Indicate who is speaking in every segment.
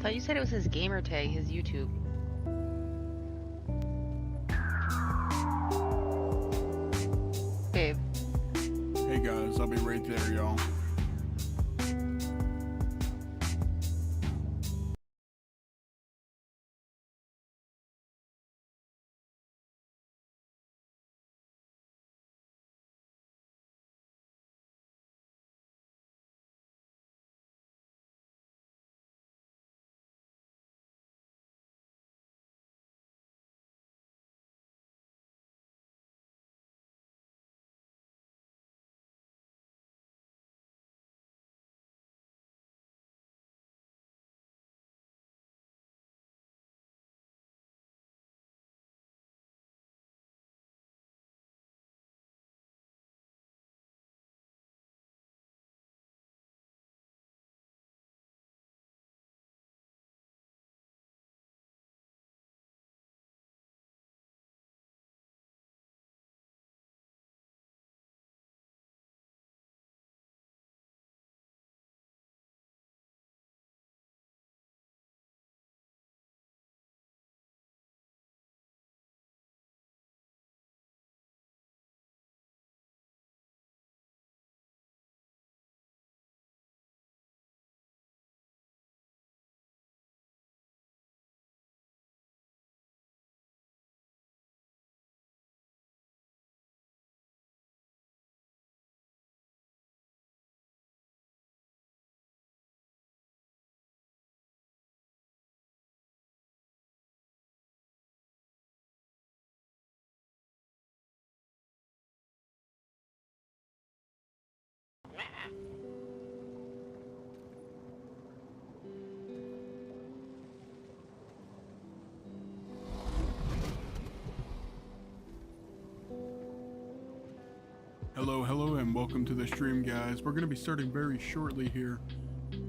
Speaker 1: I thought you said it was his gamer tag, his YouTube. Babe.
Speaker 2: Hey guys, I'll be right there, y'all. Hello, and welcome to the stream, guys. We're going to be starting very shortly here.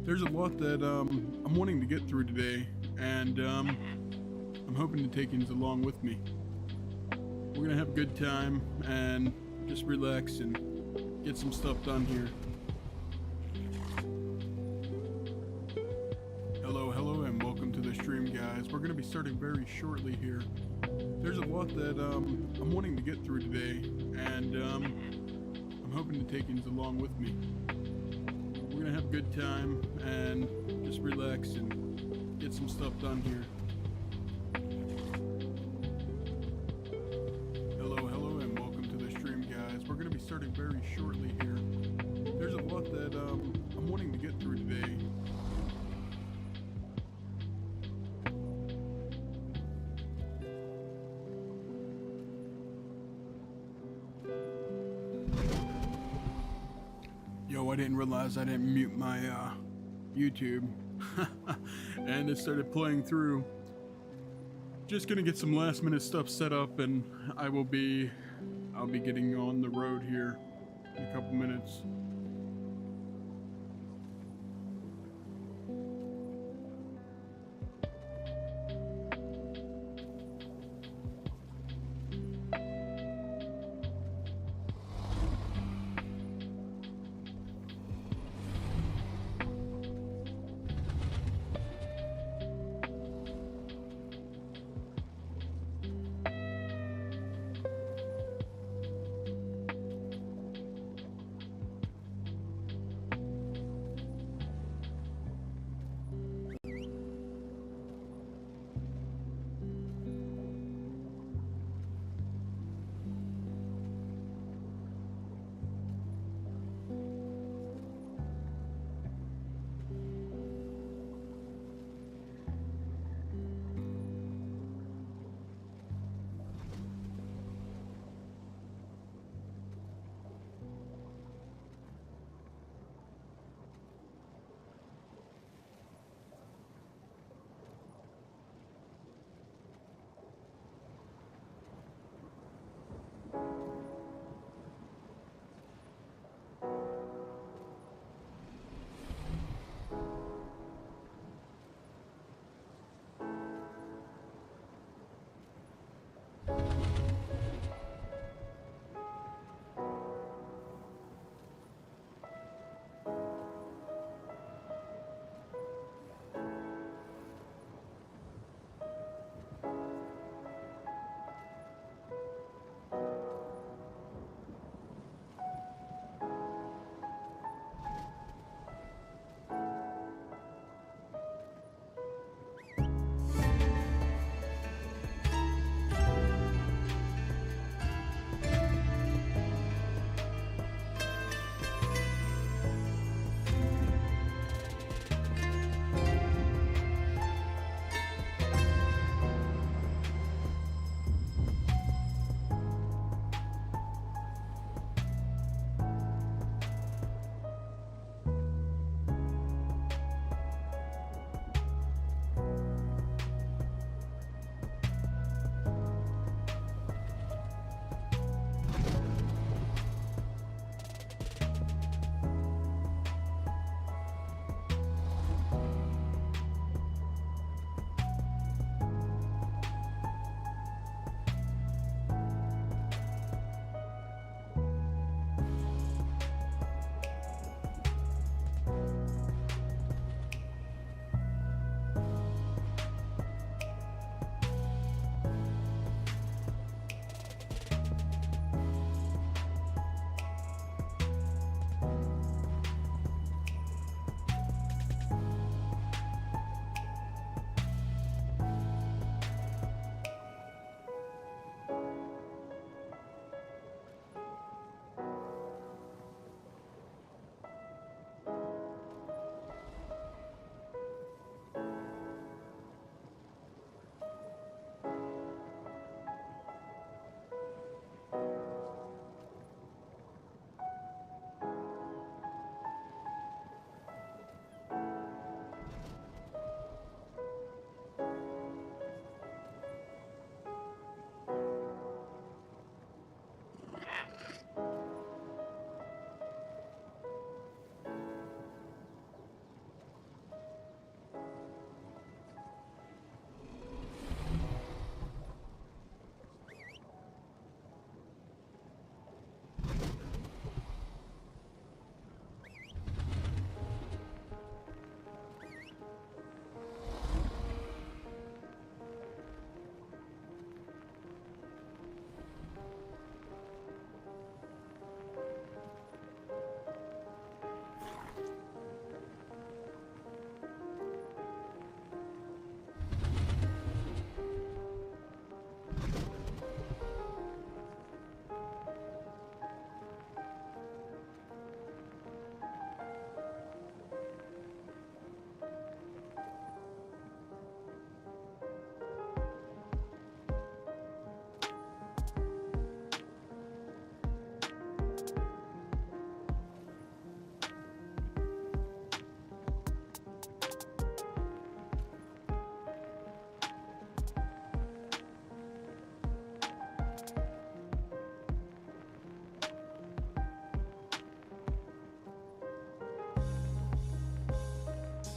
Speaker 2: There's a lot that I'm wanting to get through today, and I'm hoping to take you along with me. We're going to have a good time and just relax and get some stuff done here. Hello, and welcome to the stream, guys. We're going to be starting very shortly here. There's a lot that I'm wanting to get through today, and I'm hoping to take you along with me. We're going to have a good time and just relax and get some stuff done here. Hello, and welcome to the stream, guys. We're going to be starting very shortly here. There's a lot that I'm wanting to get through today. Yo, I didn't realize I didn't mute my YouTube and it started playing through. Just gonna get some last minute stuff set up, and I'll be getting on the road here in a couple minutes.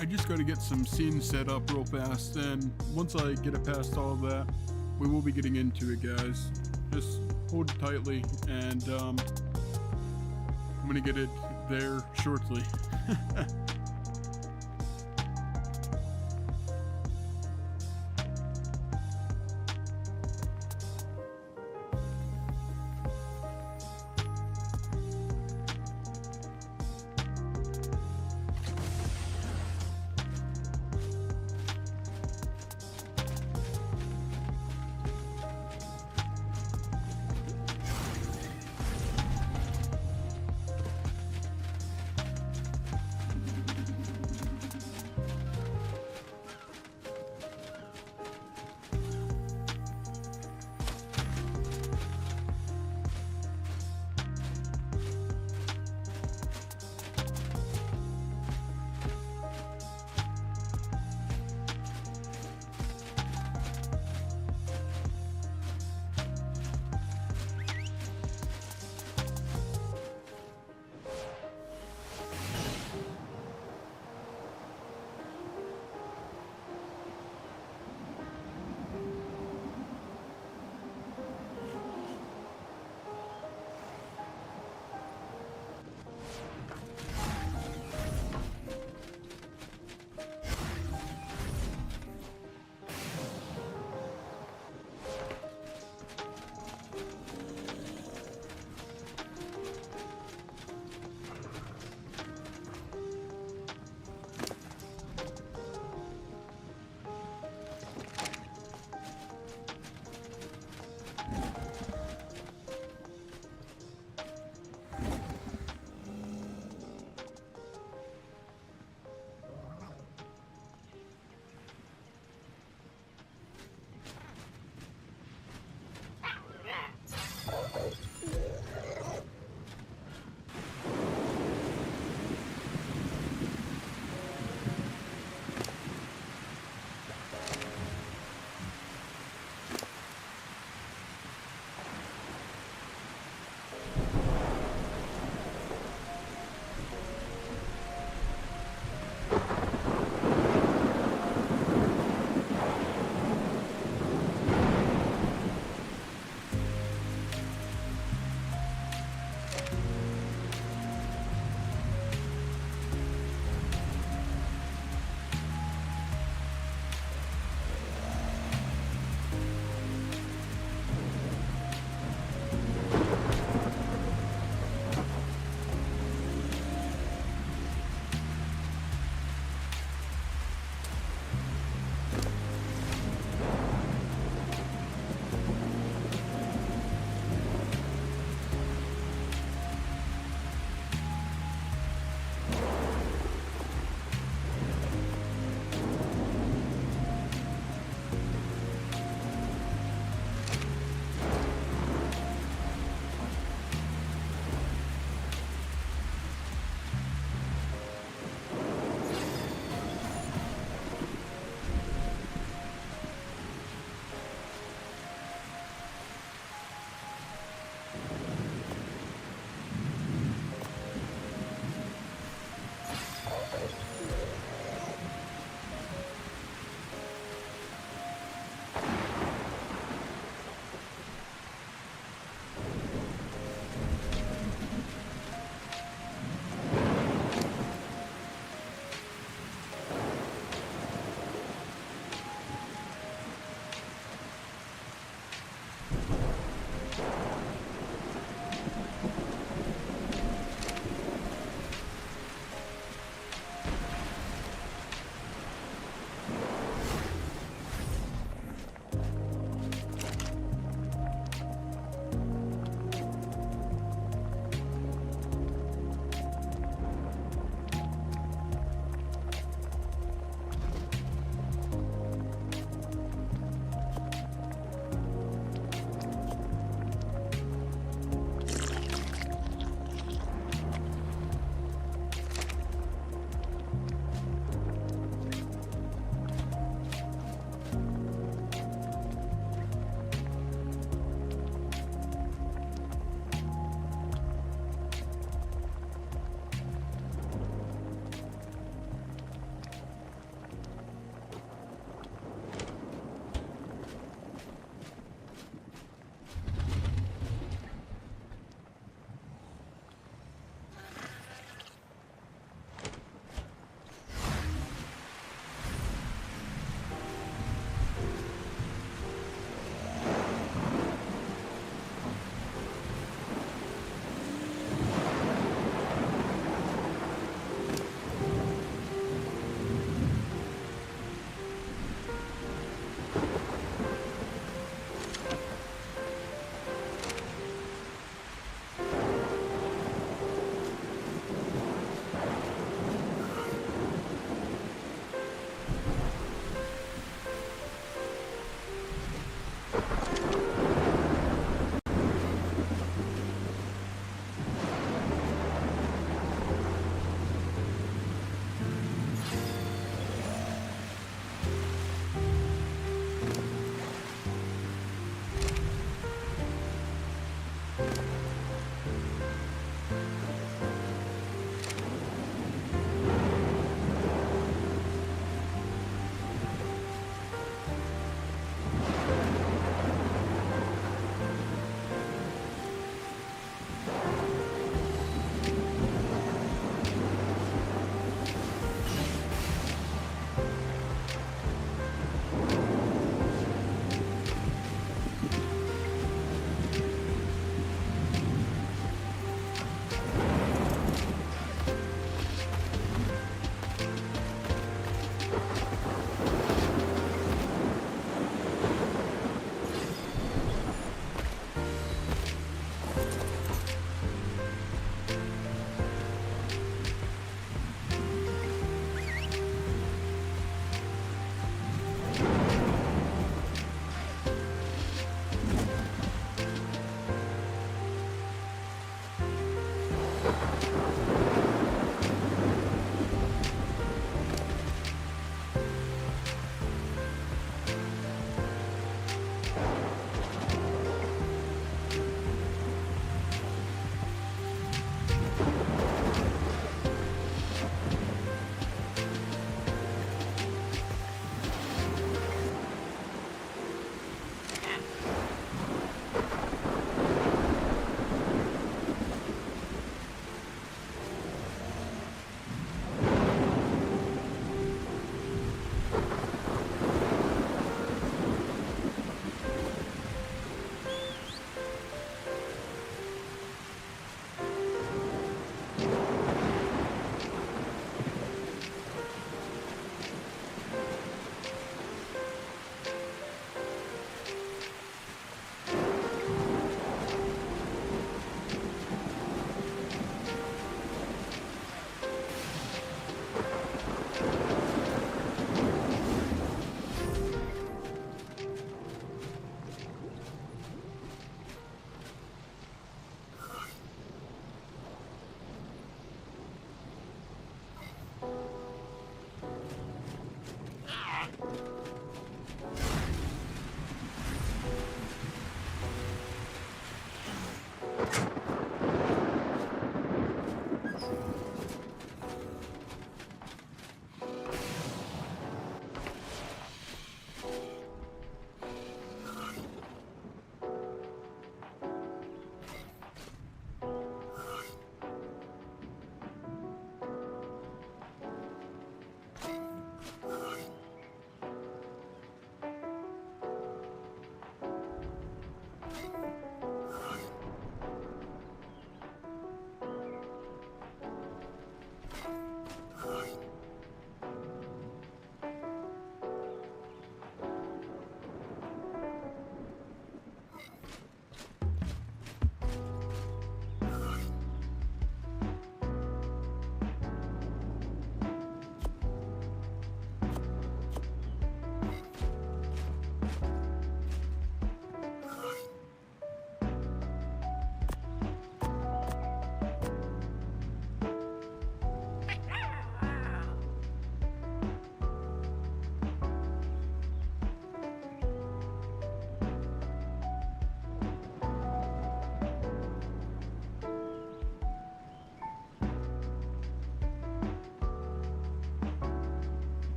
Speaker 2: I just got to get some scenes set up real fast, and once I get it past all of that, we will be getting into it, guys. Just hold it tightly, and I'm gonna get it there shortly.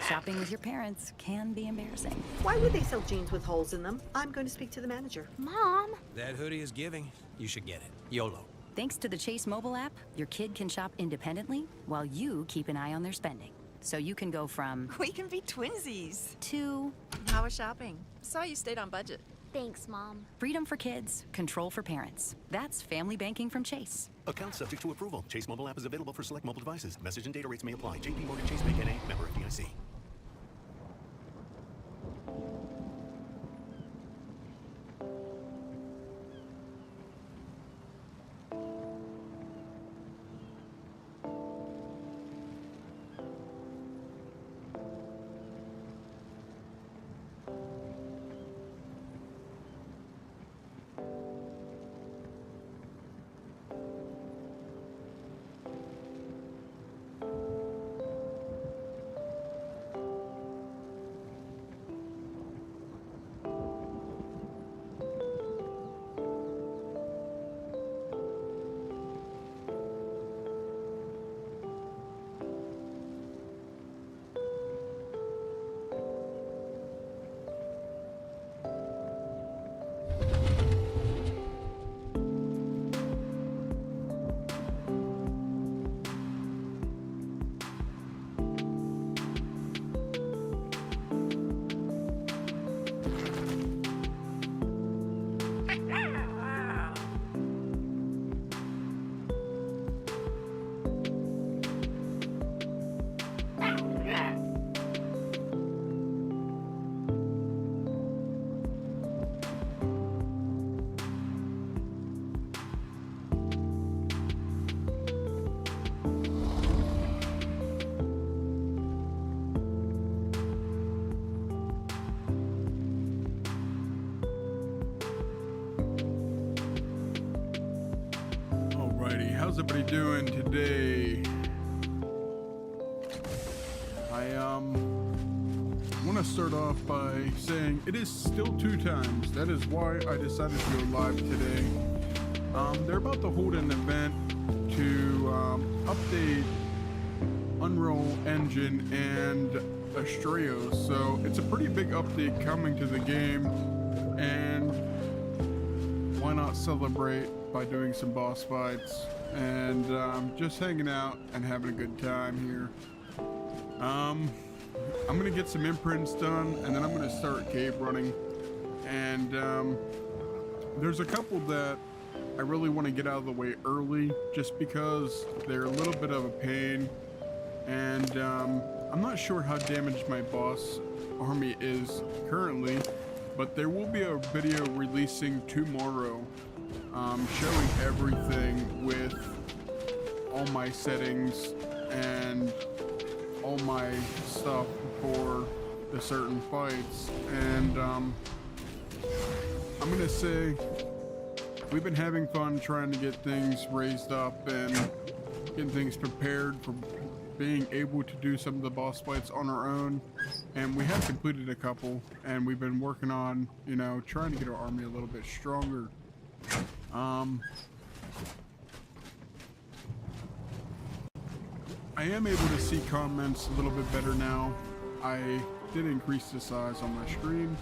Speaker 3: Shopping with your parents can be embarrassing.
Speaker 4: Why would they sell jeans with holes in them? I'm going to speak to the manager.
Speaker 5: Mom!
Speaker 6: That hoodie is giving. You should get it. YOLO.
Speaker 3: Thanks to the Chase mobile app, your kid can shop independently while you keep an eye on their spending. So you can go from
Speaker 5: We can be twinsies.
Speaker 3: to
Speaker 5: How was shopping? Saw you stayed on budget.
Speaker 7: Thanks, Mom.
Speaker 3: freedom for kids, control for parents. That's family banking from Chase.
Speaker 8: Account subject to approval. Chase mobile app is available for select mobile devices. Message and data rates may apply. JP Morgan Chase Bank N.A. Member FDIC.
Speaker 2: Alrighty, how's everybody doing today? I want to start off by saying it is still 2 times. That is why I decided to go live today. They're about to hold an event to update Unreal Engine and Astraeos, so it's a pretty big update coming to the game, and why not celebrate by doing some boss fights and just hanging out and having a good time here. I'm gonna get some imprints done, and then I'm gonna start cave running, and there's a couple that I really want to get out of the way early just because they're a little bit of a pain, and I'm not sure how damaged my boss army is currently, but there will be a video releasing tomorrow showing everything with all my settings and all my stuff for the certain fights, and I'm gonna say we've been having fun trying to get things raised up and getting things prepared for being able to do some of the boss fights on our own, and we have completed a couple, and we've been working on, you know, trying to get our army a little bit stronger. I am able to see comments a little bit better now. I did increase the size on my screen,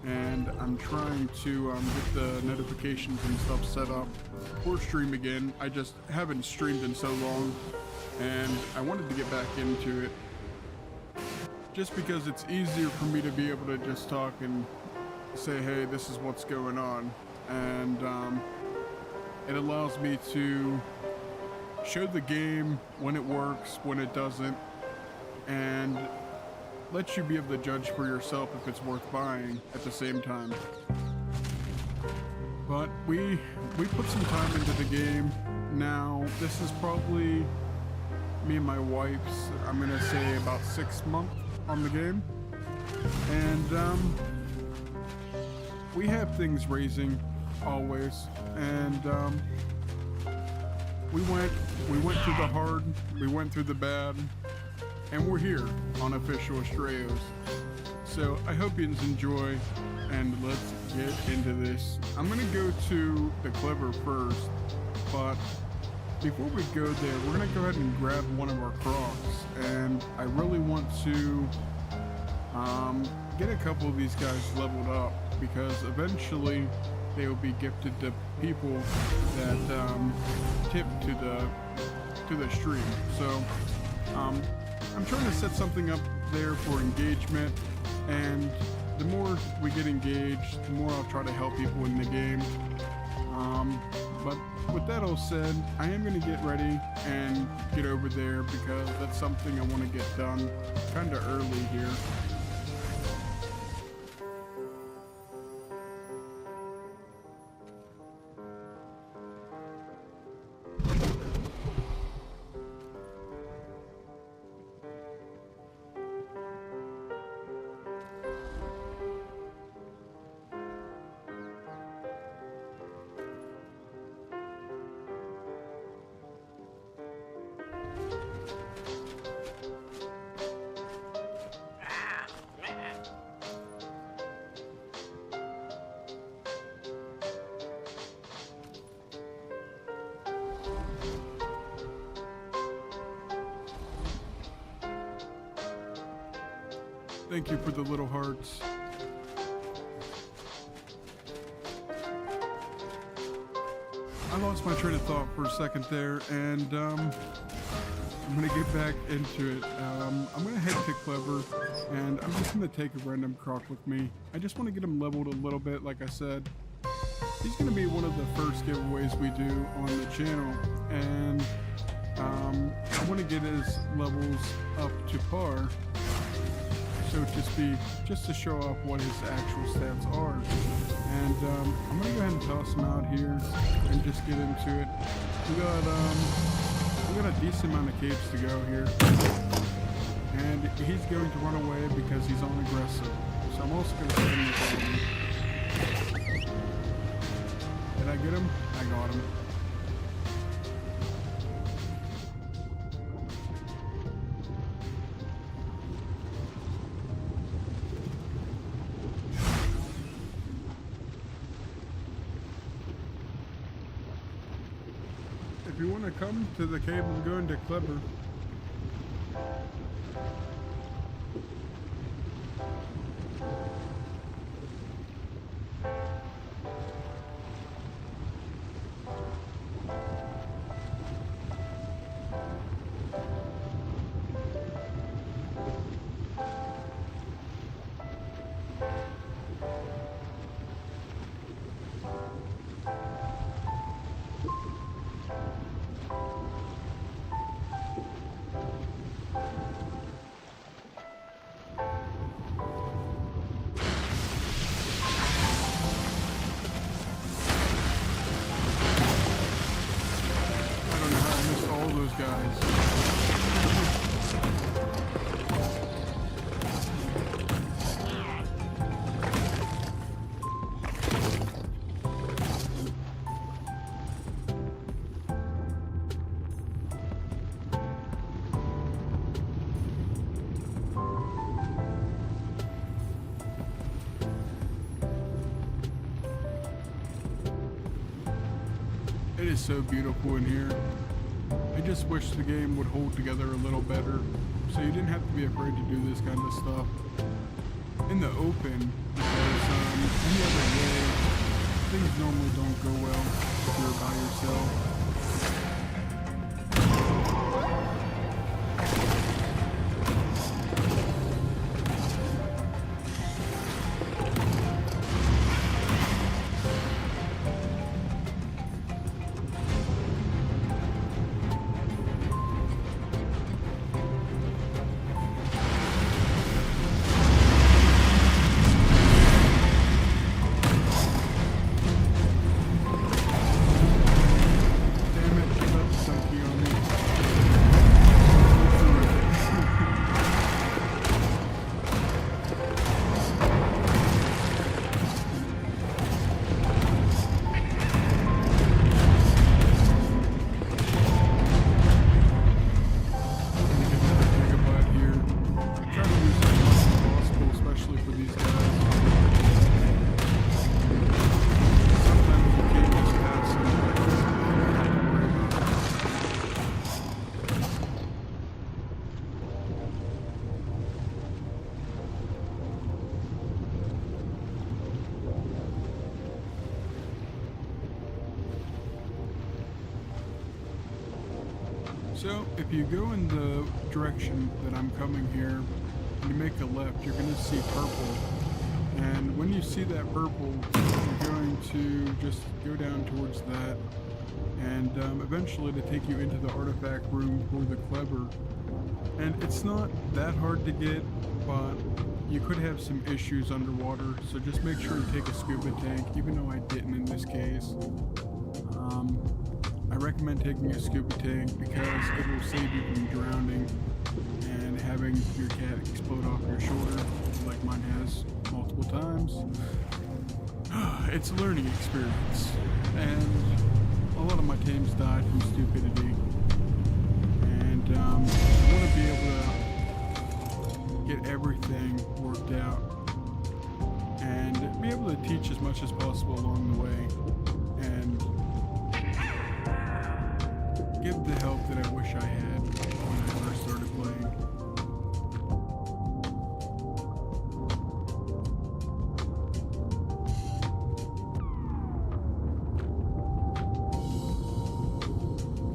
Speaker 2: and I'm trying to get the notifications and stuff set up for stream again. I just haven't streamed in so long, and I wanted to get back into it just because it's easier for me to be able to just talk and say, hey, this is what's going on, and it allows me to show the game when it works, when it doesn't, and let you be able to judge for yourself if it's worth buying at the same time. But we put some time into the game. Now this is probably me and my wife's, I'm gonna say, about 6 months on the game, and we have things raising always, and we went through the hard, we went through the bad, and we're here on official Astraeos. So I hope you enjoy, and let's get into this. I'm gonna go to the clever first, but before we go there, we're gonna go ahead and grab one of our crocs, and I really want to get a couple of these guys leveled up, because eventually they will be gifted to people that tip to the stream. So I'm trying to set something up there for engagement, and the more we get engaged, the more I'll try to help people in the game. But with that all said, I am going to get ready and get over there, because that's something I want to get done kind of early here. Thank you for the little hearts. I lost my train of thought for a second there, and I'm gonna get back into it. I'm gonna head to Clever, and I'm just gonna take a random croc with me. I just want to get him leveled a little bit, like I said. He's gonna be one of the first giveaways we do on the channel, and I want to get his levels up to par, so just to show off what his actual stats are. And I'm gonna go ahead and toss him out here and just get into it. We got a decent amount of caves to go here, and he's going to run away because he's on aggressive. So I'm also gonna send him. Did I get him? I got him. If you want to come to the cave, I'm going to Clever. is so beautiful in here. I just wish the game would hold together a little better, so you didn't have to be afraid to do this kind of stuff in the open, because any other way, things normally don't go well if you're by yourself. So, if you go in the direction that I'm coming here, and you make a left, you're going to see purple. And when you see that purple, you're going to just go down towards that, and eventually to take you into the artifact room for the clever. And it's not that hard to get, but you could have some issues underwater, so just make sure you take a scuba tank, even though I didn't in this case. I recommend taking a scuba tank because it will save you from drowning and having your cat explode off your shoulder like mine has multiple times. It's a learning experience, and a lot of my tames died from stupidity, and I want to be able to get everything worked out and be able to teach as much as possible along the way, and give the help that I wish I had when I first started playing.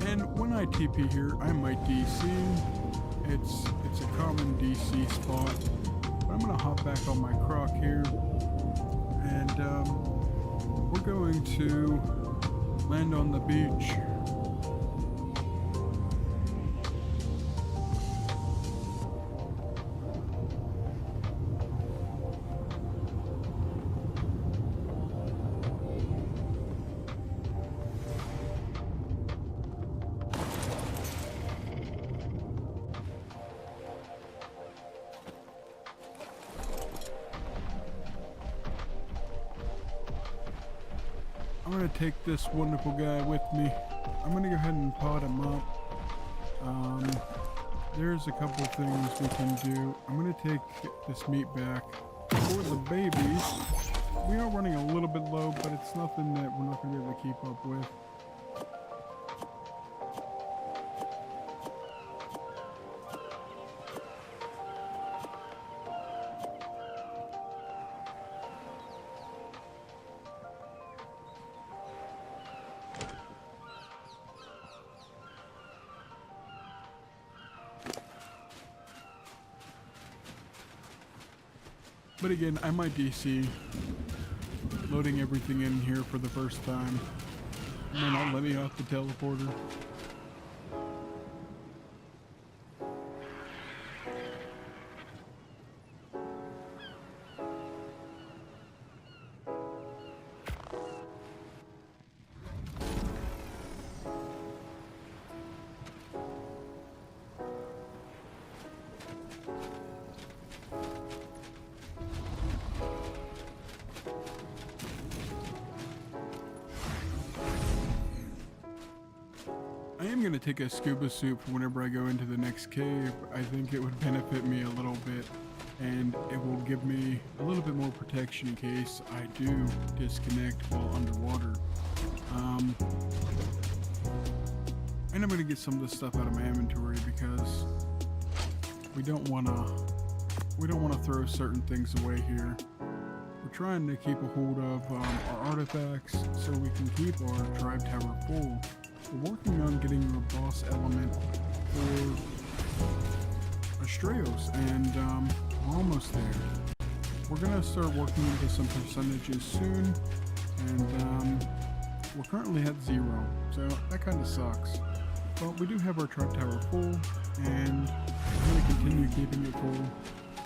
Speaker 2: And when I TP here, I might DC. It's a common DC spot. But I'm gonna hop back on my croc here, and we're going to land on the beach. I'm gonna take this wonderful guy with me. I'm gonna go ahead and pot him up. There's a couple things we can do. I'm gonna take this meat back for the babies. We are running a little bit low, but it's nothing that we're not gonna be able to keep up with. But again, I might DC loading everything in here for the first time. And then I'll let me off the teleporter. I am going to take a scuba suit for whenever I go into the next cave. I think it would benefit me a little bit, and it will give me a little bit more protection in case I do disconnect while underwater. And I'm gonna get some of this stuff out of my inventory because we don't wanna throw certain things away here. We're trying to keep a hold of our artifacts so we can keep our drive tower full. We're working on getting a boss element for Astraeos, and we're almost there. We're gonna start working into some percentages soon, and we're currently at 0, so that kind of sucks. But we do have our drive tower full, and I'm gonna continue keeping it full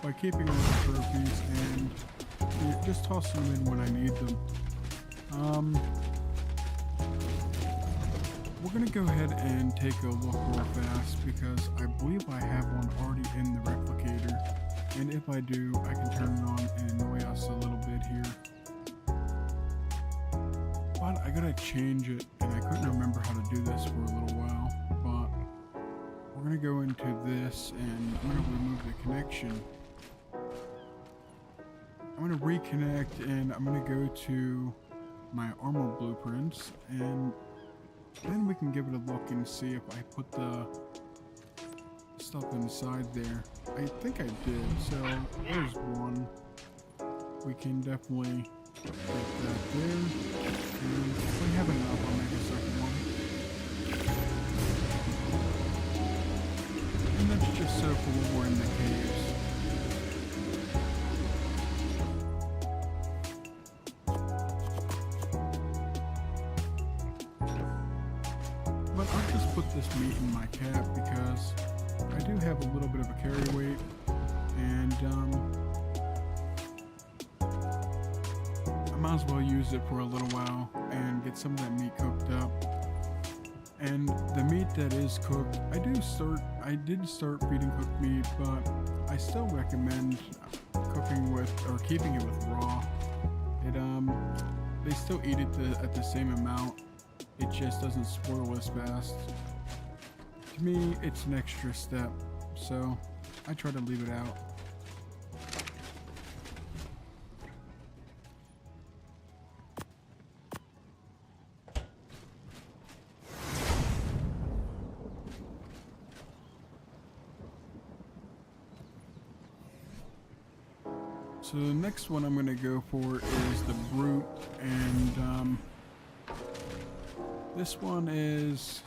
Speaker 2: by keeping all the trophies and just tossing them in when I need them. We're gonna go ahead and take a look real fast because I believe I have one already in the replicator, and if I do, I can turn it on and annoy us a little bit here. But I gotta change it, and I couldn't remember how to do this for a little while. But we're gonna go into this, and I'm gonna remove the connection. I'm gonna reconnect, and I'm gonna go to my armor blueprints, and then we can give it a look and see if I put the stuff inside there. I think I did, so there's one. We can definitely get that there, and if we have enough, I'll make a second one. And that's just so for when we're in the caves. But I'll just put this meat in my cap because I do have a little bit of a carry weight, and I might as well use it for a little while and get some of that meat cooked up. And the meat that is cooked, I did start feeding cooked meat, but I still recommend cooking with, or keeping it with raw. They still eat it at the same amount. It just doesn't spoil as fast. To me, it's an extra step, so I try to leave it out. So the next one I'm going to go for is the Brute, and this one is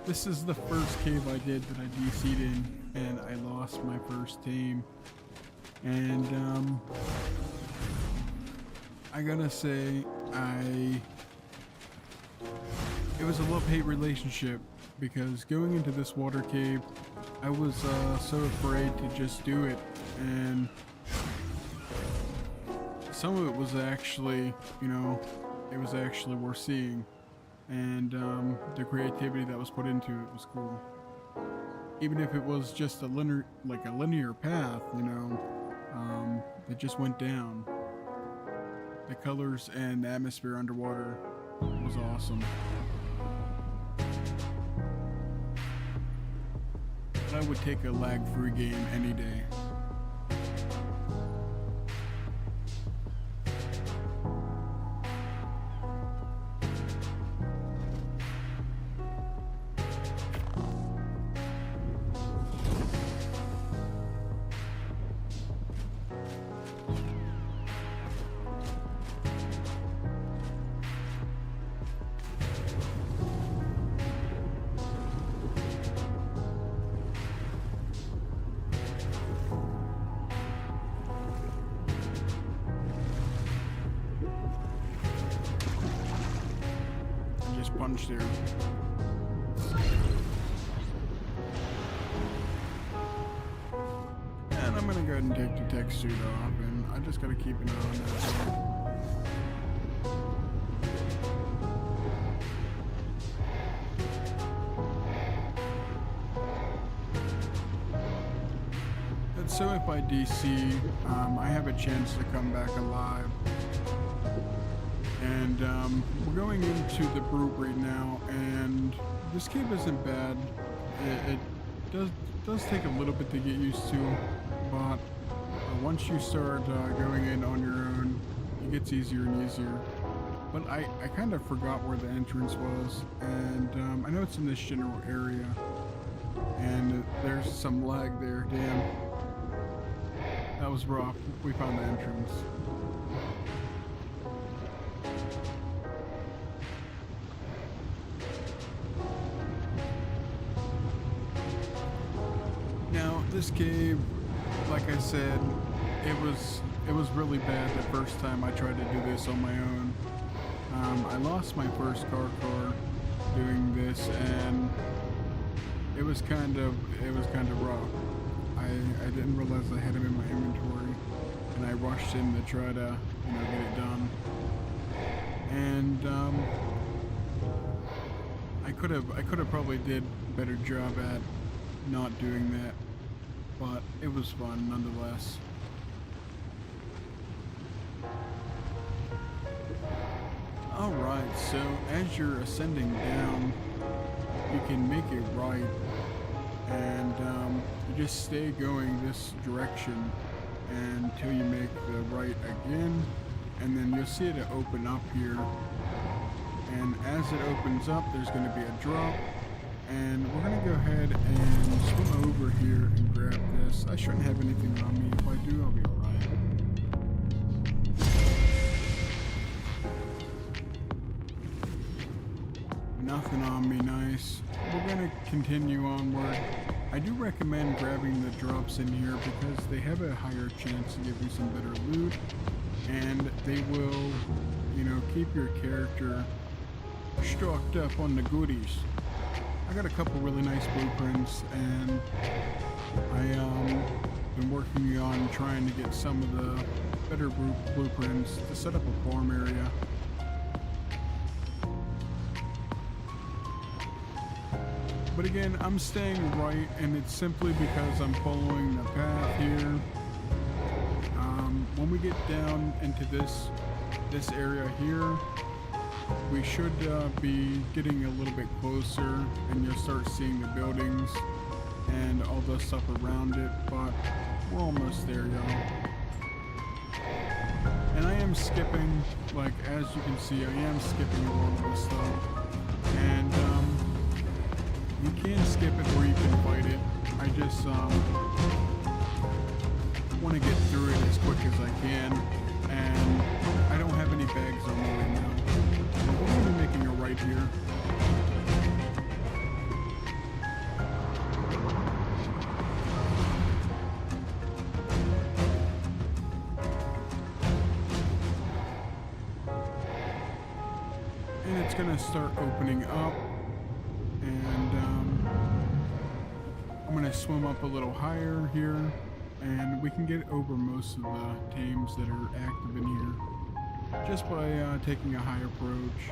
Speaker 2: this is the first cave I did that I DC'd in, and I lost my first tame. And I gotta say, it was a love-hate relationship, because going into this water cave, I was so afraid to just do it, and some of it was actually, it was actually worth seeing. And the creativity that was put into it was cool. Even if it was just a linear path, that just went down. The colors and the atmosphere underwater was awesome. But I would take a lag-free game any day. Punch there. And I'm gonna go ahead and take the tech suit off, and I just gotta keep an eye on that. And so if I DC, I have a chance to come back alive. And we're going into the Brute right now, and this cave isn't bad. It does take a little bit to get used to, but once you start going in on your own, it gets easier and easier. but I kind of forgot where the entrance was, and I know it's in this general area, and there's some lag there. Damn, that was rough. We found the entrance. Now this cave, like I said, it was really bad the first time I tried to do this on my own. I lost my first car doing this, and it was kind of rough. I didn't realize I had him in my inventory, and I rushed in to try to get it done. And I could have probably did a better job at not doing that, but it was fun nonetheless. Alright, so as you're ascending down, you can make it right, and you just stay going this direction until you make the right again, and then you'll see it open up here, and as it opens up there's going to be a drop, and we're going to go ahead and swim over here and grab this. I shouldn't have anything on me. If I do, I'll be alright. Nothing on me, nice. We're gonna continue onward. I do recommend grabbing the drops in here because they have a higher chance to give you some better loot, and they will, keep your character stocked up on the goodies. I got a couple really nice blueprints, and I been working on trying to get some of the better blueprints to set up a farm area. But again, I'm staying right, and it's simply because I'm following the path here. When we get down into this area here, we should be getting a little bit closer, and you'll start seeing the buildings and all the stuff around it, but we're almost there, y'all. And I am skipping, like, as you can see, I am skipping a lot of this stuff, and you can skip it or you can fight it. I just want to get through it as quick as I can, and I don't have any bags on me right now. We're going to be making a right here. And it's going to start opening up. And I'm going to swim up a little higher here, and we can get over most of the tames that are active in here just by taking a high approach.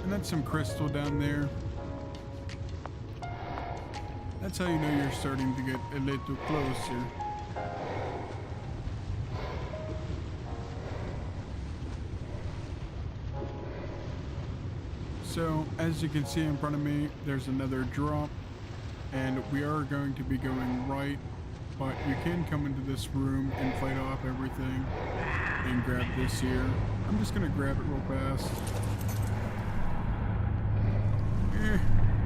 Speaker 2: And that's some crystal down there. That's how you know you're starting to get a little closer. So, as you can see in front of me, there's another drop, and we are going to be going right, but you can come into this room and fight off everything and grab this here. I'm just gonna grab it real fast.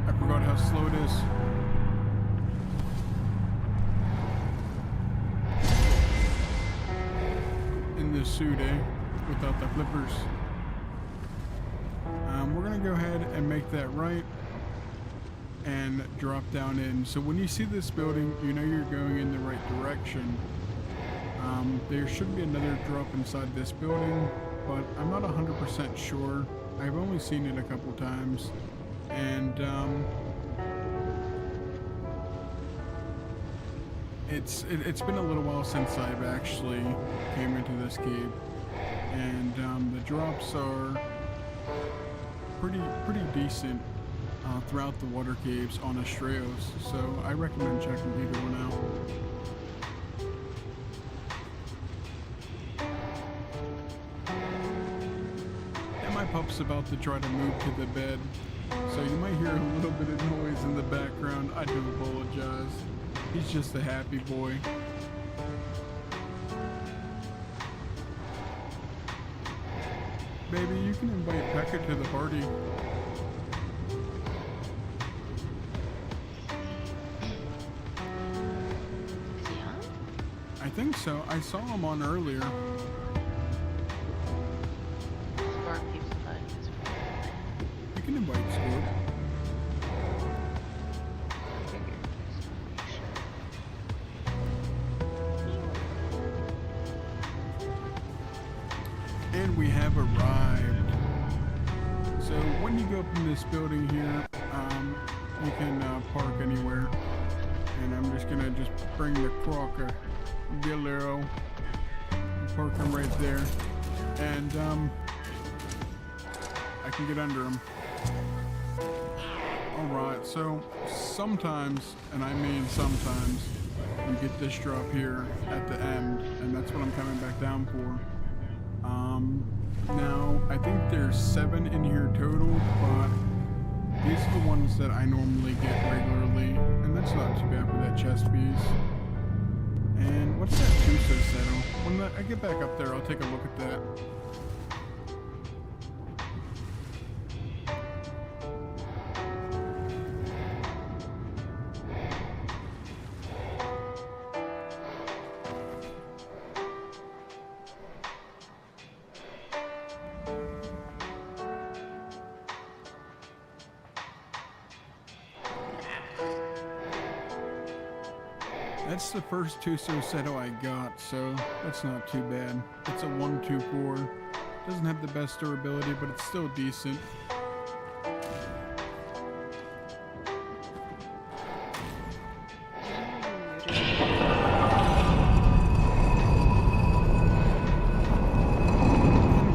Speaker 2: I forgot how slow it is. In this suit, without the flippers. We're gonna go ahead and make that right and drop down in. So when you see this building, you know you're going in the right direction. There should be another drop inside this building, but I'm not 100% sure. I've only seen it a couple times, and it's been a little while since I've actually came into this cave, and the drops are pretty decent throughout the water caves on Astraeos, so I recommend checking either one out. And my pup's about to try to move to the bed. So you might hear a little bit of noise in the background. I do apologize. He's just a happy boy. Baby, you can invite Pekka to the party.
Speaker 1: Is he on?
Speaker 2: I think so. I saw him on earlier.
Speaker 1: Spark keeps inviting his friends.
Speaker 2: You can invite Scorp. And we have arrived. So when you go up in this building here, you can park anywhere. And I'm just gonna bring the Crocker Galero, park him right there, and I can get under him. All right. So sometimes, and I mean sometimes, you get this drop here at the end, and that's what I'm coming back down for. Now, I think there's 7 in here total, but these are the ones that I normally get regularly, and that's not too bad for that chest piece. And what's that Tuso settle? When I get back up there, I'll take a look at that. That's the first Tuso Seto I got, so that's not too bad. It's a 124. Doesn't have the best durability, but it's still decent. And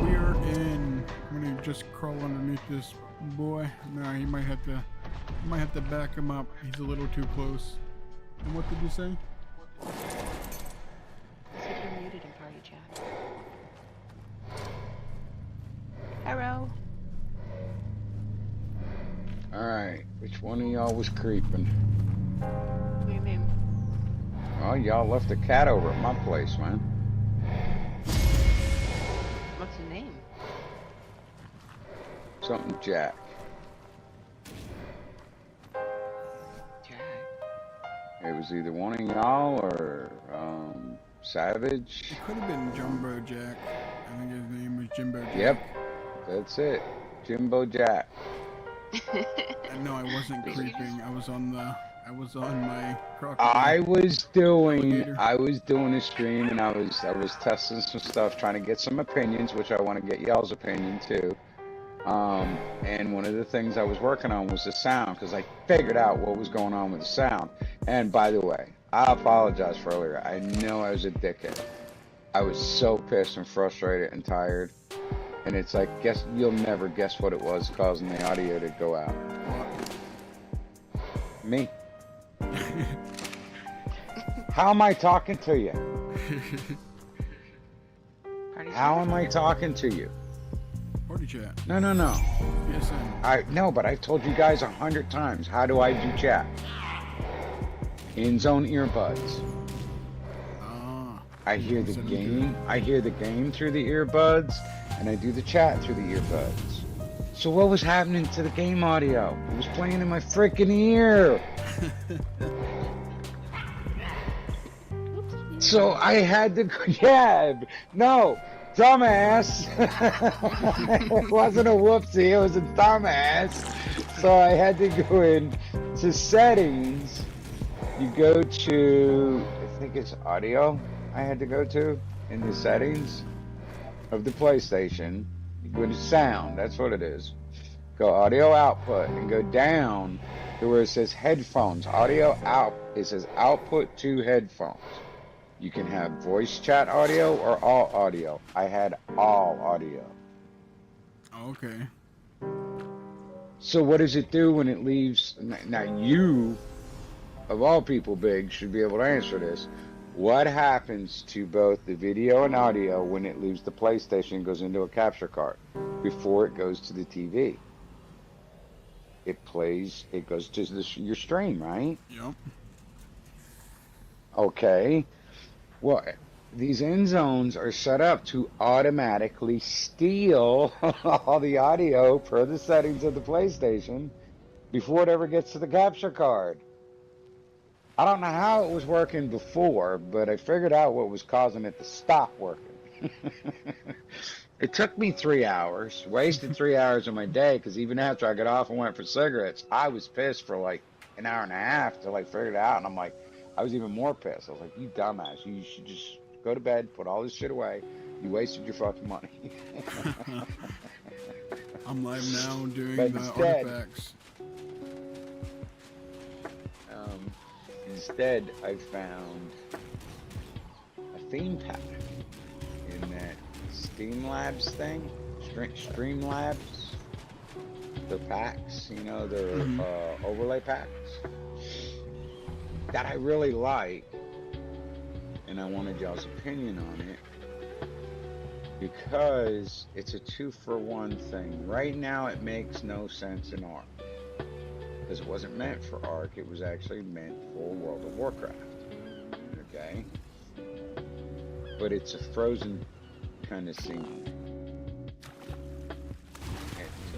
Speaker 2: we are in. I'm gonna just crawl underneath this boy. No, he might have to back him up. He's a little too close. And what did you say?
Speaker 1: Said you're muted in party chat. Hello.
Speaker 7: Alright, which one of y'all was creeping?
Speaker 1: What do you mean?
Speaker 7: Well, y'all left a cat over at my place, man.
Speaker 1: What's the name?
Speaker 7: Something Jack.
Speaker 1: Jack.
Speaker 7: It was either one of y'all or, Savage.
Speaker 2: It could have been Jumbo Jack. I think his name was Jimbo Jack.
Speaker 7: Yep, that's it. Jimbo Jack.
Speaker 2: And no, I wasn't creeping. I was on my crocodile.
Speaker 7: I was doing
Speaker 2: alligator.
Speaker 7: a stream and I was testing some stuff, trying to get some opinions, which I want to get y'all's opinion too. And one of the things I was working on was the sound, because I figured out what was going on with the sound. And by the way, I apologize for earlier. I know I was a dickhead. I was so pissed and frustrated and tired. And it's like, you'll never guess what it was causing the audio to go out. Me. How am I talking to you? How am I talking to you?
Speaker 2: Party chat.
Speaker 7: No.
Speaker 2: PSN.
Speaker 7: No, but I've told you guys 100 times. How do I do chat? In-zone earbuds. I hear the game. I hear the game through the earbuds, and I do the chat through the earbuds. So what was happening to the game audio? It was playing in my freaking ear. So I had to. Yeah. No. Dumbass. It wasn't a whoopsie, it was a dumbass. So I had to go in to settings. You go to, I think it's audio I had to go to in the settings of the PlayStation. You go to sound, that's what it is. Go audio output and go down to where it says headphones. Audio out, it says output to headphones. You can have voice chat audio or all audio. I had all audio.
Speaker 2: Okay.
Speaker 7: So what does it do when it leaves? Now you, of all people, Big, should be able to answer this. What happens to both the video and audio when it leaves the PlayStation and goes into a capture card before it goes to the TV? it plays, it goes to your stream, right?
Speaker 2: Yep.
Speaker 7: Okay. Well, these end zones are set up to automatically steal all the audio per the settings of the PlayStation before it ever gets to the capture card. I don't know how it was working before, but I figured out what was causing it to stop working. It took me 3 hours, wasted 3 hours of my day, because even after I got off and went for cigarettes, I was pissed for like an hour and a half till I figured it out. And I'm like, I was even more pissed. I was like, you dumbass, you should just go to bed, put all this shit away. You wasted your fucking money.
Speaker 2: I'm live now
Speaker 7: But
Speaker 2: doing the
Speaker 7: instead,
Speaker 2: artifacts.
Speaker 7: um, instead, I found a theme pack in that Steam Labs thing, Stream Labs, the packs, you know, their overlay packs that I really like, and I wanted y'all's opinion on it because it's a 2-for-1 thing. Right now, it makes no sense in Ark because it wasn't meant for Ark. It was actually meant for World of Warcraft. Okay, but it's a frozen kind of scene.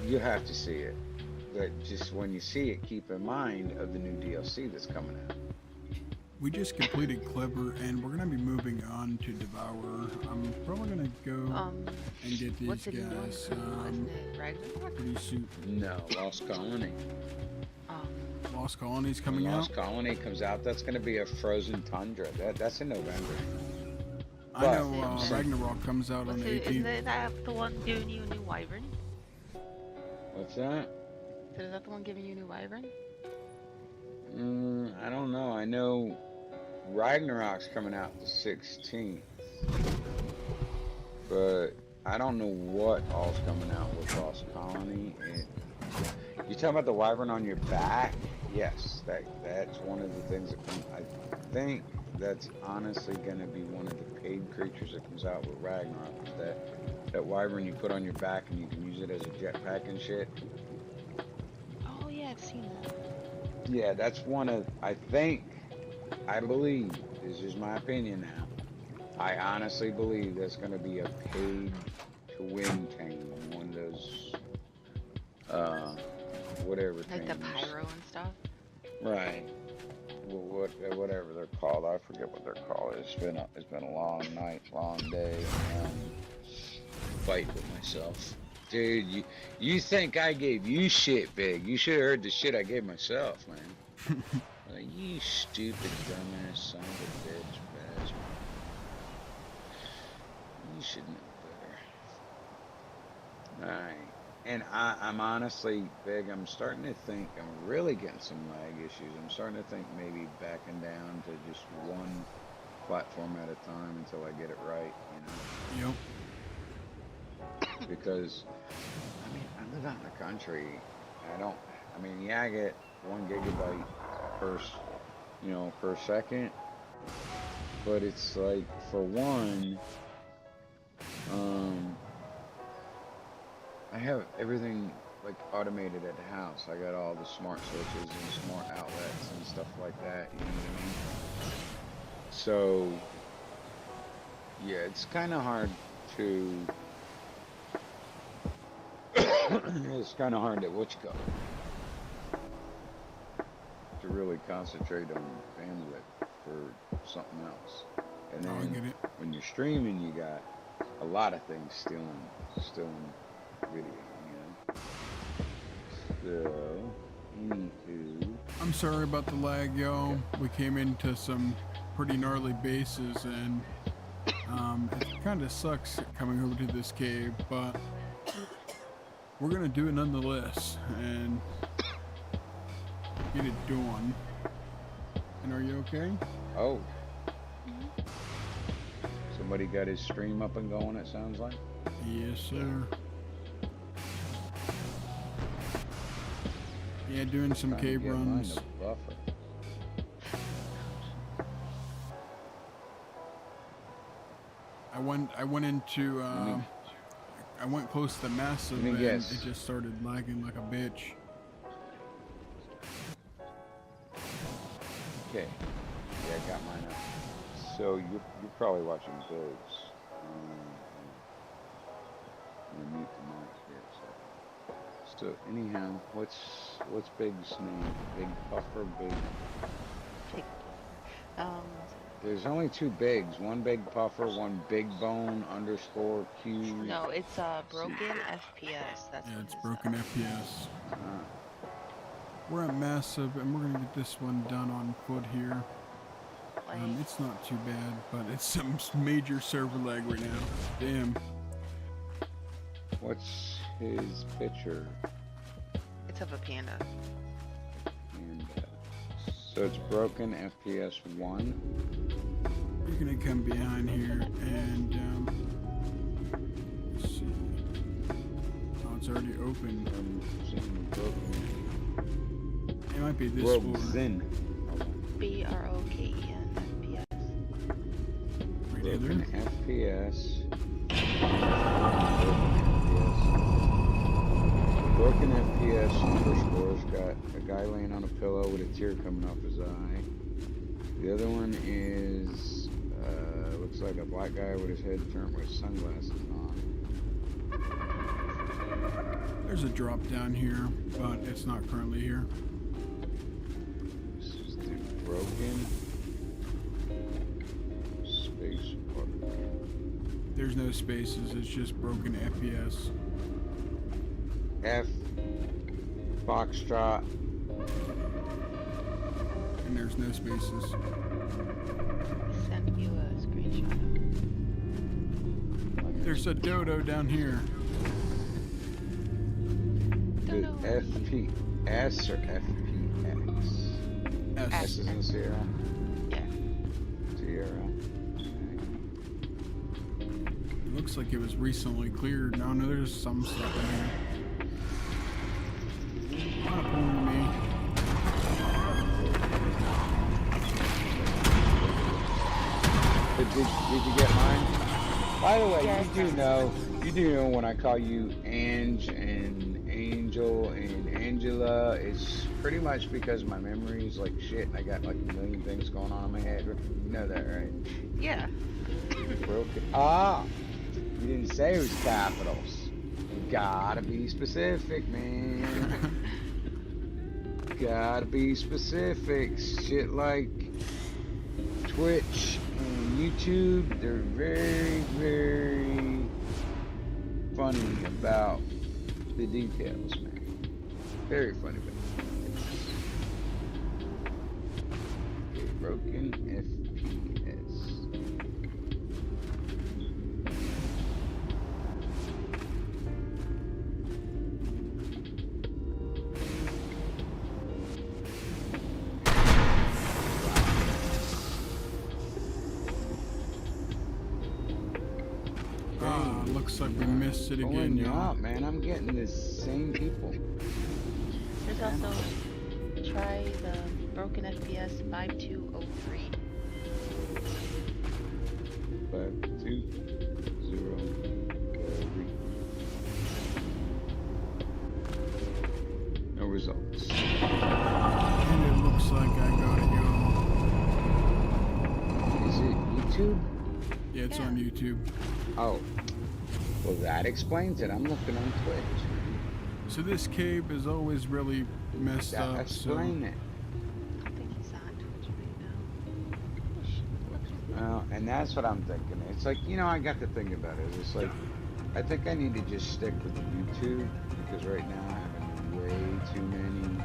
Speaker 7: You have to see it, but just when you see it, keep in mind of the new DLC that's coming out.
Speaker 2: We just completed Clever, and we're gonna be moving on to Devour. I'm probably gonna go and get these
Speaker 1: what's the new one?
Speaker 2: guys
Speaker 1: Wasn't it Ragnarok?
Speaker 2: pretty soon.
Speaker 7: No, Lost Colony.
Speaker 2: Lost Colony's
Speaker 7: When
Speaker 2: coming out.
Speaker 7: Lost Colony comes out, that's going to be a frozen tundra. That's in November.
Speaker 2: I know Ragnarok comes out on the 18th.
Speaker 1: Isn't that the one giving you a new wyvern?
Speaker 7: What's that?
Speaker 1: Is that the one giving you a new wyvern?
Speaker 7: I don't know. I know Ragnarok's coming out the 16th, but I don't know what all's coming out with Lost Colony. You talking about the wyvern on your back? Yes, that's one of the things that I think that's honestly going to be one of the paid creatures that comes out with Ragnarok. Is that wyvern you put on your back and you can use it as a jetpack and shit.
Speaker 1: Oh yeah, I've seen that.
Speaker 7: Yeah, that's one of, I believe, this is my opinion now, I honestly believe that's going to be a paid to win tame, one of those, whatever
Speaker 1: Like the
Speaker 7: tames.
Speaker 1: pyro and stuff.
Speaker 7: Right. Well, whatever they're called, I forget what they're called. It's been a long night, long day, fight with myself. Dude, you think I gave you shit, Big. You should have heard the shit I gave myself, man. Like, you stupid, dumbass son of a bitch, bastard. You should know better. Alright. And I'm honestly, Big, I'm starting to think, I'm really getting some lag issues. I'm starting to think maybe backing down to just one platform at a time until I get it right, you know?
Speaker 2: Yep.
Speaker 7: Because, I mean, I live out in the country. Yeah, I get 1 gigabyte per second. But it's like, for one, I have everything like automated at the house. I got all the smart switches and smart outlets and stuff like that, you know what I mean? So, yeah, it's kind of hard to it's kind of hard to really concentrate on bandwidth for something else. And
Speaker 2: Oh, I get
Speaker 7: then
Speaker 2: it.
Speaker 7: when you're streaming, you got a lot of things stealing video, you know? So, anywho.
Speaker 2: I'm sorry about the lag, yo. We came into some pretty gnarly bases, and it kind of sucks coming over to this cave, but we're gonna do it nonetheless and get it done. And are you okay?
Speaker 7: Oh. Somebody got his stream up and going, it sounds like.
Speaker 2: Yes, sir. Yeah, doing some
Speaker 7: Trying to
Speaker 2: cave
Speaker 7: get mine
Speaker 2: runs.
Speaker 7: to buffer.
Speaker 2: I went into I went close to massive
Speaker 7: Let me
Speaker 2: and
Speaker 7: guess.
Speaker 2: it just started lagging like a bitch.
Speaker 7: Okay. Yeah, I got mine up. So you're probably watching Biggs. I'm gonna mute the mic here. So anyhow, what's Big's name? Big Puffer, Big.
Speaker 1: Big Puffer.
Speaker 7: There's only two Bigs. One Big Puffer, one Big Bone underscore Q.
Speaker 1: No, it's broken FPS. That's
Speaker 2: Yeah,
Speaker 1: what
Speaker 2: it's
Speaker 1: his,
Speaker 2: broken FPS.
Speaker 7: Uh,
Speaker 2: We're at massive, and we're gonna get this one done on foot here.
Speaker 1: like,
Speaker 2: It's not too bad, but it's some major server lag right now. Damn.
Speaker 7: what's his picture?
Speaker 1: it's of a panda.
Speaker 7: And so it's broken FPS 1.
Speaker 2: You're gonna come behind here and let's see. Oh, it's already open.
Speaker 7: I'm seeing broken.
Speaker 2: It might be this floor.
Speaker 7: Broken.
Speaker 1: BROKEN FPS.
Speaker 2: Right here.
Speaker 7: Broken FPS. Broken FPS underscore's got a guy laying on a pillow with a tear coming off his eye. The other one is looks like a black guy with his head turned with sunglasses on.
Speaker 2: There's a drop down here, but it's not currently here.
Speaker 7: This is the broken space park.
Speaker 2: There's no spaces, it's just broken FPS.
Speaker 7: F Foxtrot.
Speaker 2: And there's no spaces.
Speaker 1: Send you a screenshot.
Speaker 2: There's a dodo down here.
Speaker 7: The FPS or FPX? S is in Sierra.
Speaker 1: Yeah.
Speaker 7: Sierra.
Speaker 2: It looks like it was recently cleared. No, there's some stuff in here. Not pulling me.
Speaker 7: Did you get mine? By the way,
Speaker 1: Yes.
Speaker 7: you do know when I call you Ange and Angel and Angela, it's pretty much because my memory is like shit and I got like a million things going on in my head. You know that, right?
Speaker 1: Yeah.
Speaker 7: Broken. Ah! You didn't say it was capitals. You gotta be specific, man. Gotta be specific. Shit like Twitch and YouTube, they're very, very funny about the details, man. Very funny about the details. Okay, broken FPS.
Speaker 2: Looks like we missed it again,
Speaker 7: Pulling you
Speaker 2: y'all.
Speaker 7: out, man. I'm getting the same people.
Speaker 1: There's also try the broken FPS 5203.
Speaker 7: 5203. No results.
Speaker 2: And it looks like I got it, y'all.
Speaker 7: Is it YouTube?
Speaker 2: Yeah, it's on YouTube.
Speaker 7: Oh. Well, that explains it. I'm looking on Twitch.
Speaker 2: So this cave is always really messed
Speaker 7: That
Speaker 2: up.
Speaker 7: explain it.
Speaker 1: I think he's on Twitch right now.
Speaker 7: Well, and that's what I'm thinking. It's like, you know, I got to think about it. It's like, I think I need to just stick with YouTube because right now I'm having way too many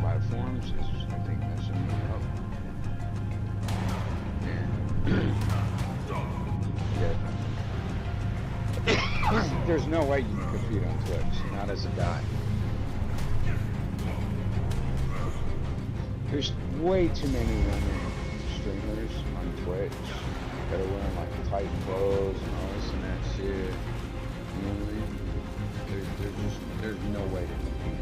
Speaker 7: platforms. It's, I think messing me up. Yeah. There's no way you can compete on Twitch, not as a guy. There's way too many women streamers on Twitch that are wearing like tight clothes and all this and that shit. You know what I mean? There's no way to compete.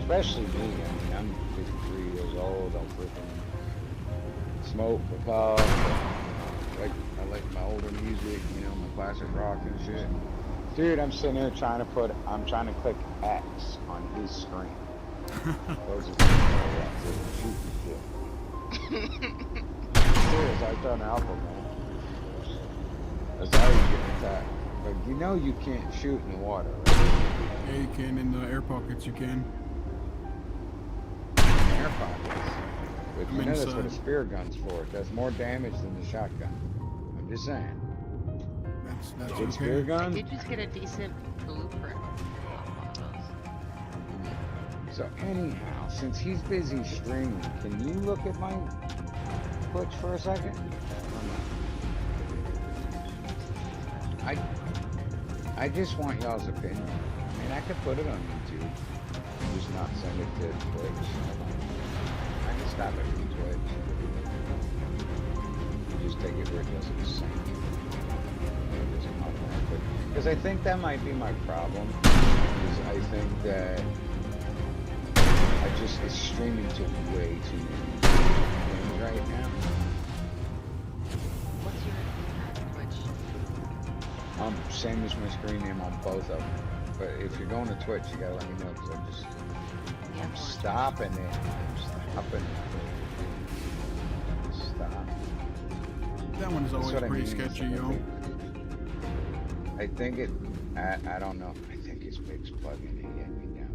Speaker 7: Especially me. I mean, I'm 53 years old. I'm freaking smoke, puff. I like my older music, you know, my classic rock and shit. Dude, I'm sitting here trying to click X on his screen. Those are shoot and kill. Serious, I've done alpha, man. That's how you get attacked. But you know you can't shoot in the water, right?
Speaker 2: Yeah, you can. In the air pockets, you can.
Speaker 7: In air pockets. But you
Speaker 2: I'm
Speaker 7: know that's what a
Speaker 2: inside.
Speaker 7: spear gun's for. It does more damage than the shotgun. I'm just saying.
Speaker 2: That's
Speaker 7: Good spear
Speaker 2: okay.
Speaker 1: I
Speaker 7: gun?
Speaker 1: did just get a decent blueprint off one of those.
Speaker 7: So anyhow, since he's busy streaming, can you look at my Twitch for a second? I just want y'all's opinion. I mean, I could put it on YouTube, just not send it to Twitch. I can stop it from Twitch. Just take it where it doesn't sync. Because I think that might be my problem. Is I think that it's streaming to way too many things right now.
Speaker 1: What's your Twitch?
Speaker 7: Same as my screen name on both of them. But if you're going to Twitch, you gotta let me know because
Speaker 1: Yeah,
Speaker 7: I'm
Speaker 1: more
Speaker 7: stopping it. I'm stopping it. Stop.
Speaker 2: That one is
Speaker 7: That's
Speaker 2: always
Speaker 7: what I
Speaker 2: pretty
Speaker 7: mean.
Speaker 2: sketchy, yo.
Speaker 7: I think it. I don't know. I think his Big's plug-in. He had me down.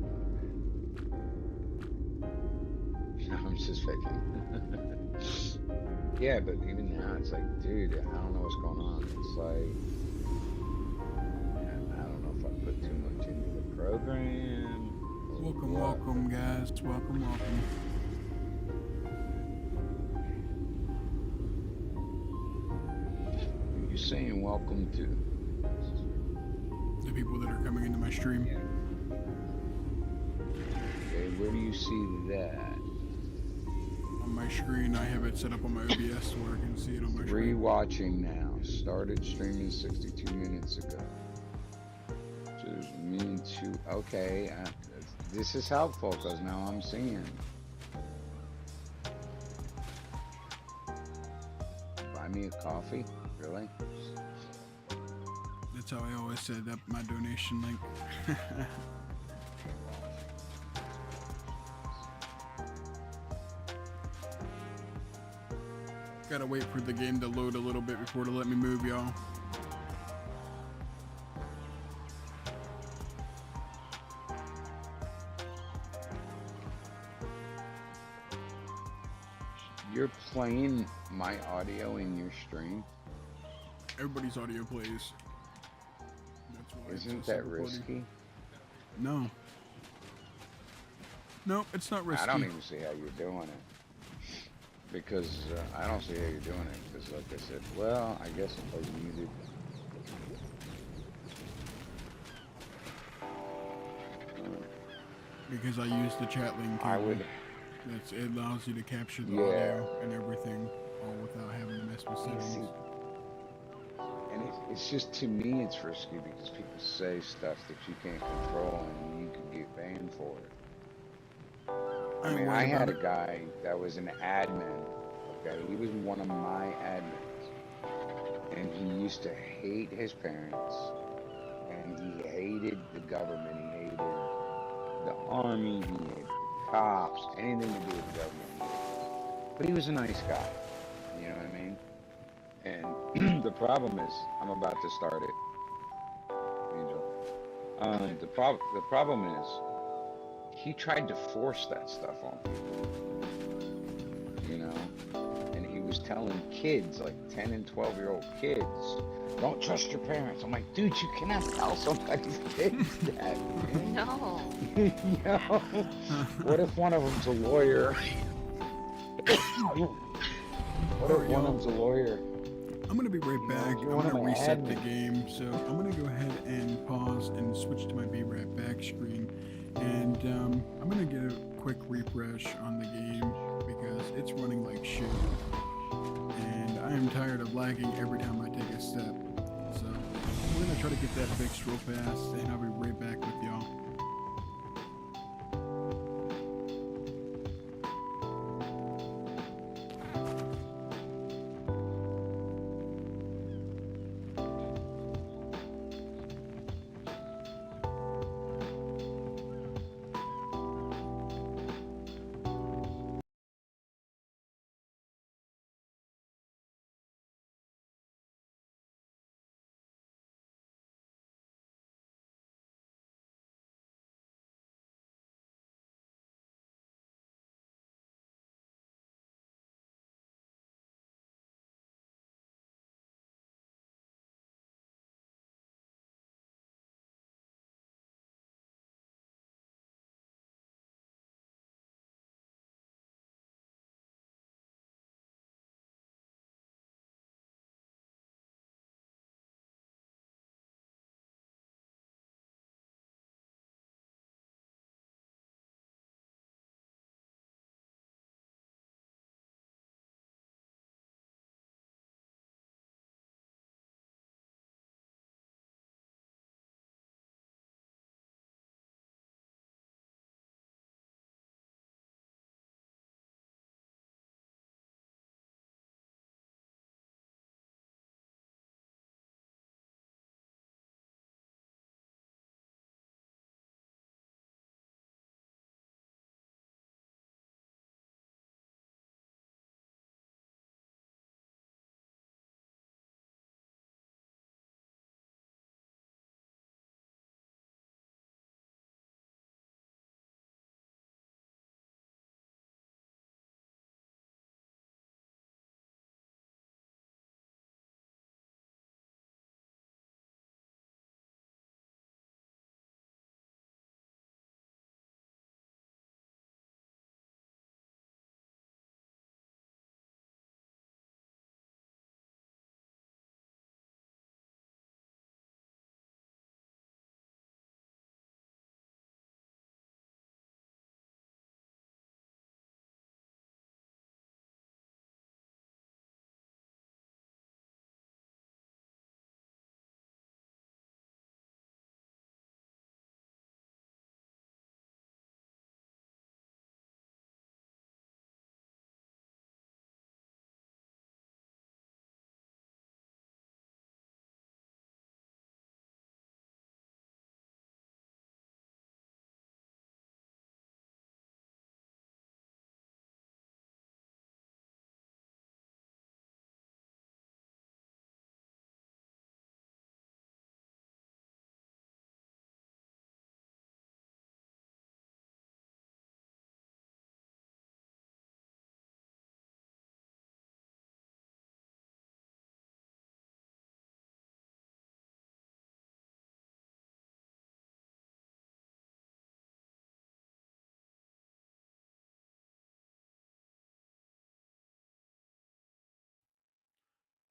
Speaker 7: No, I'm just faking. Yeah, but even now, it's like, dude, I don't know what's going on. It's like, I don't know if I put too much into the program.
Speaker 2: Welcome, welcome, guys. Welcome, welcome.
Speaker 7: You're saying welcome to.
Speaker 2: The people that are coming into my stream.
Speaker 7: Okay, where do you see that?
Speaker 2: On my screen, I have it set up on my OBS so where I can see it on my screen.
Speaker 7: Rewatching now. Started streaming 62 minutes ago. Just me too. Okay, this is helpful because now I'm seeing. Buy me a coffee? Really?
Speaker 2: That's how I always set up my donation link. Gotta wait for the game to load a little bit before to let me move, y'all.
Speaker 7: You're playing my audio in your stream?
Speaker 2: Everybody's audio plays. That's why it's
Speaker 7: Isn't
Speaker 2: a
Speaker 7: that
Speaker 2: separate party.
Speaker 7: risky?
Speaker 2: No. No, it's not risky.
Speaker 7: I don't even see how you're doing it. Because I don't see how you're doing it. Because like I said, well, I guess if I muted.
Speaker 2: Because I use the chat link.
Speaker 7: I would.
Speaker 2: It allows you to capture the
Speaker 7: Yeah.
Speaker 2: audio and everything, all without having to mess with settings.
Speaker 7: And it's just, to me, it's risky because people say stuff that you can't control and you can get banned for it. I mean, I had a guy that was an admin, okay? He was one of my admins. And he used to hate his parents. And he hated the government. He hated the army. He hated the cops. Anything to do with the government. But he was a nice guy. You know what I mean? And the problem is, I'm about to start it, Angel. The problem is, he tried to force that stuff on people, you know? And he was telling kids, like 10 and 12-year-old kids, don't trust your parents. I'm like, dude, you cannot tell somebody's kids that, man.
Speaker 1: No.
Speaker 7: You know? What if one of them's a lawyer? What if one of them's a lawyer?
Speaker 2: I'm gonna be right back.
Speaker 7: You're
Speaker 2: I'm
Speaker 7: one of
Speaker 2: gonna
Speaker 7: my
Speaker 2: reset the
Speaker 7: admins.
Speaker 2: game, so I'm gonna go ahead and pause and switch to my be right back screen, and I'm gonna get a quick refresh on the game because it's running like shit, and I am tired of lagging every time I take a step. So we're gonna try to get that fixed real fast, and I'll be right back with y'all.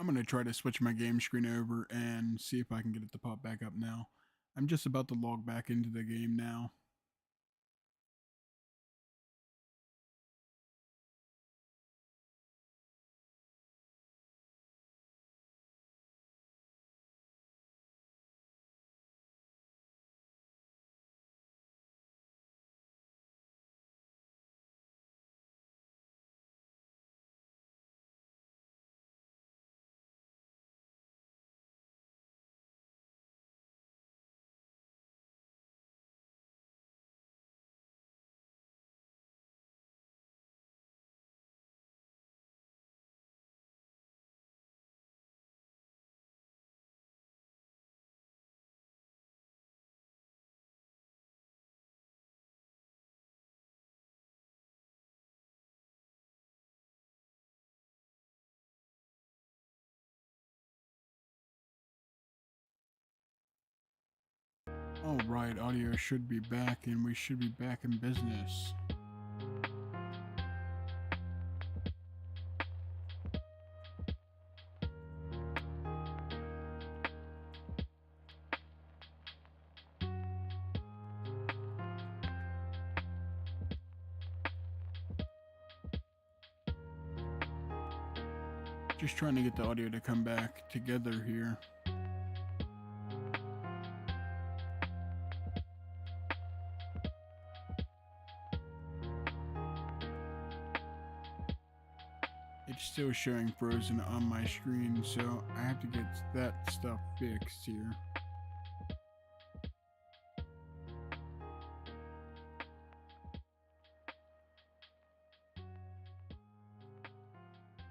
Speaker 2: I'm gonna try to switch my game screen over and see if I can get it to pop back up now. I'm just about to log back into the game now. Alright, audio should be back and we should be back in business. Just trying to get the audio to come back together here. It's still showing frozen on my screen, so I have to get that stuff fixed here.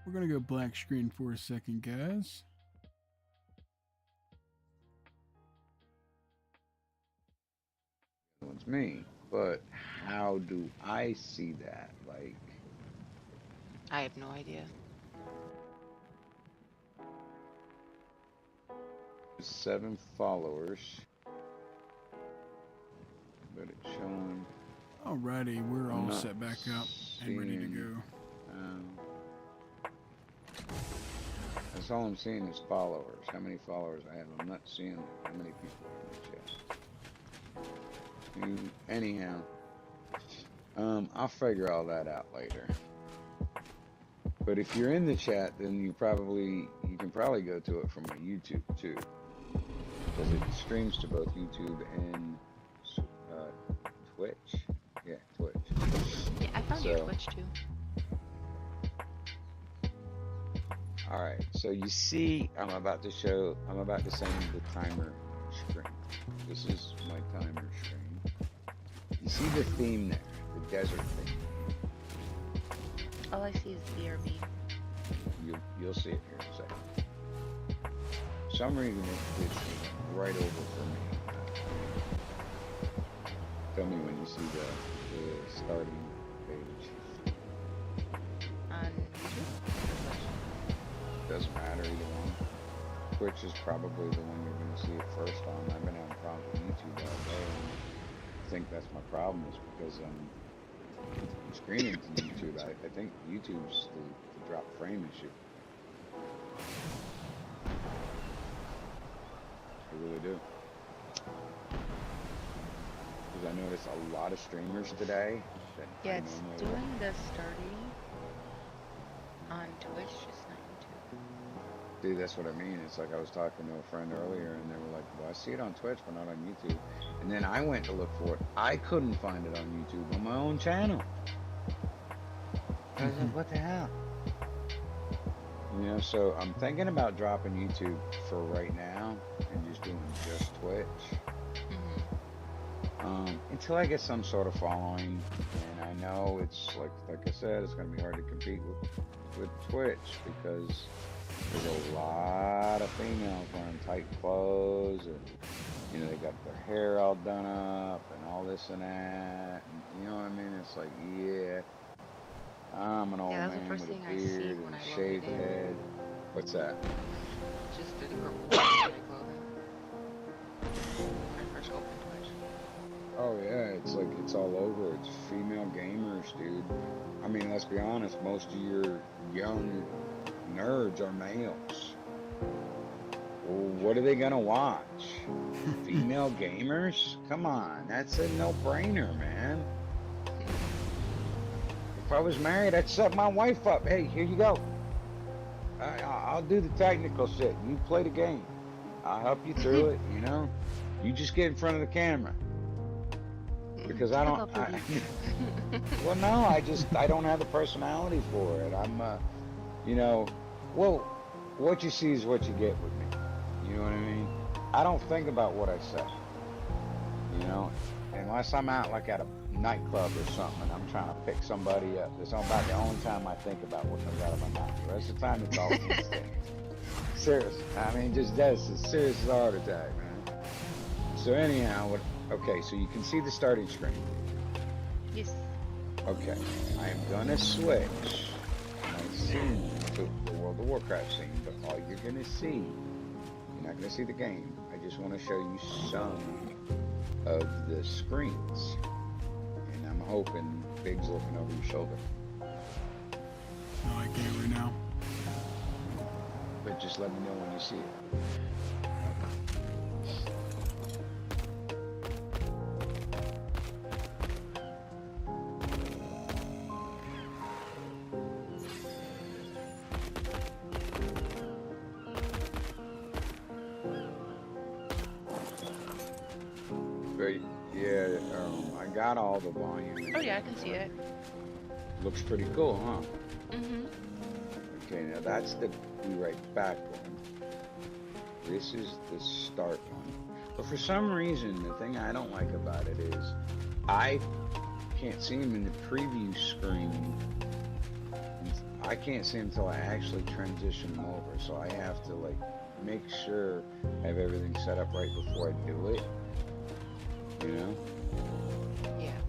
Speaker 2: We're gonna go black screen for a second, guys.
Speaker 7: It's me, but how do I see that? Like,
Speaker 1: I have no idea.
Speaker 7: 7 followers, but it's showing.
Speaker 2: Alrighty, we're all
Speaker 7: not
Speaker 2: set back up and ready to
Speaker 7: seeing,
Speaker 2: go.
Speaker 7: That's all I'm seeing is followers. How many followers I have? I'm not seeing how many people are in the chat. Anyhow, I'll figure all that out later. But if you're in the chat, then you can probably go to it from YouTube too, because it streams to both YouTube and Twitch. Yeah, Twitch.
Speaker 1: Yeah, I found your Twitch too.
Speaker 7: Alright, so you see, I'm about to send the timer screen. This is my timer screen. You see the theme there, the desert theme.
Speaker 1: All I see is BRB.
Speaker 7: You'll see it here in a second. For some reason it's right over for me. Tell me when you see the starting page.
Speaker 1: On YouTube?
Speaker 7: Doesn't matter either one. Twitch is probably the one you're going to see it first on. I've been having problems with YouTube all day, and I think that's my problem is because I'm screening to YouTube. I think YouTube's the drop frame issue. I really do. Because I noticed a lot of streamers today.
Speaker 1: Yeah, it's doing the starting on Twitch, just not YouTube.
Speaker 7: Dude, that's what I mean. It's like I was talking to a friend earlier, and they were like, well, I see it on Twitch, but not on YouTube. And then I went to look for it. I couldn't find it on YouTube on my own channel. I was like, what the hell? You know, so I'm thinking about dropping YouTube for right now and just doing just Twitch. Until I get some sort of following, and I know it's like I said, it's going to be hard to compete with Twitch because there's a lot of females wearing tight clothes, and you know they got their hair all done up and all this and that. And, you know what I mean? It's like, yeah, I'm an old man with a beard and a shaved head. What's that?
Speaker 1: Just the girl wearing clothing. When I first opened Twitch.
Speaker 7: Oh yeah, it's like it's all over. It's female gamers, dude. I mean, let's be honest, most of your young nerds are males. Well, what are they gonna watch? Female gamers? Come on, that's a no-brainer, man. If I was married, I'd set my wife up. Hey, here you go. I'll do the technical shit. You play the game. I'll help you through it, you know? You just get in front of the camera. Because I don't, well, no, I don't have the personality for it. I'm, you know, well, what you see is what you get with me. You know what I mean? I don't think about what I say. You know, unless I'm out like at a nightclub or something and I'm trying to pick somebody up. That's about the only time I think about what comes out of my mouth. The rest of the time it's all instinct. Serious. I mean, just that's as serious as a heart attack, man. So anyhow, okay, so you can see the starting screen.
Speaker 1: Yes.
Speaker 7: Okay, I am gonna switch my scene to the World of Warcraft scene, but all you're gonna see, you're not gonna see the game. I just want to show you some of the screens, and I'm hoping Big's looking over your shoulder.
Speaker 2: No, I can't right now.
Speaker 7: But just let me know when you see it. But yeah, I got all the volume.
Speaker 1: Oh yeah, I can see it.
Speaker 7: Looks pretty cool, huh?
Speaker 1: Mm-hmm.
Speaker 7: Okay, now that's the be right back one. This is the start one. But for some reason, the thing I don't like about it is I can't see him in the preview screen. I can't see him until I actually transition him over. So I have to like make sure I have everything set up right before I do it. You know?
Speaker 1: Yeah.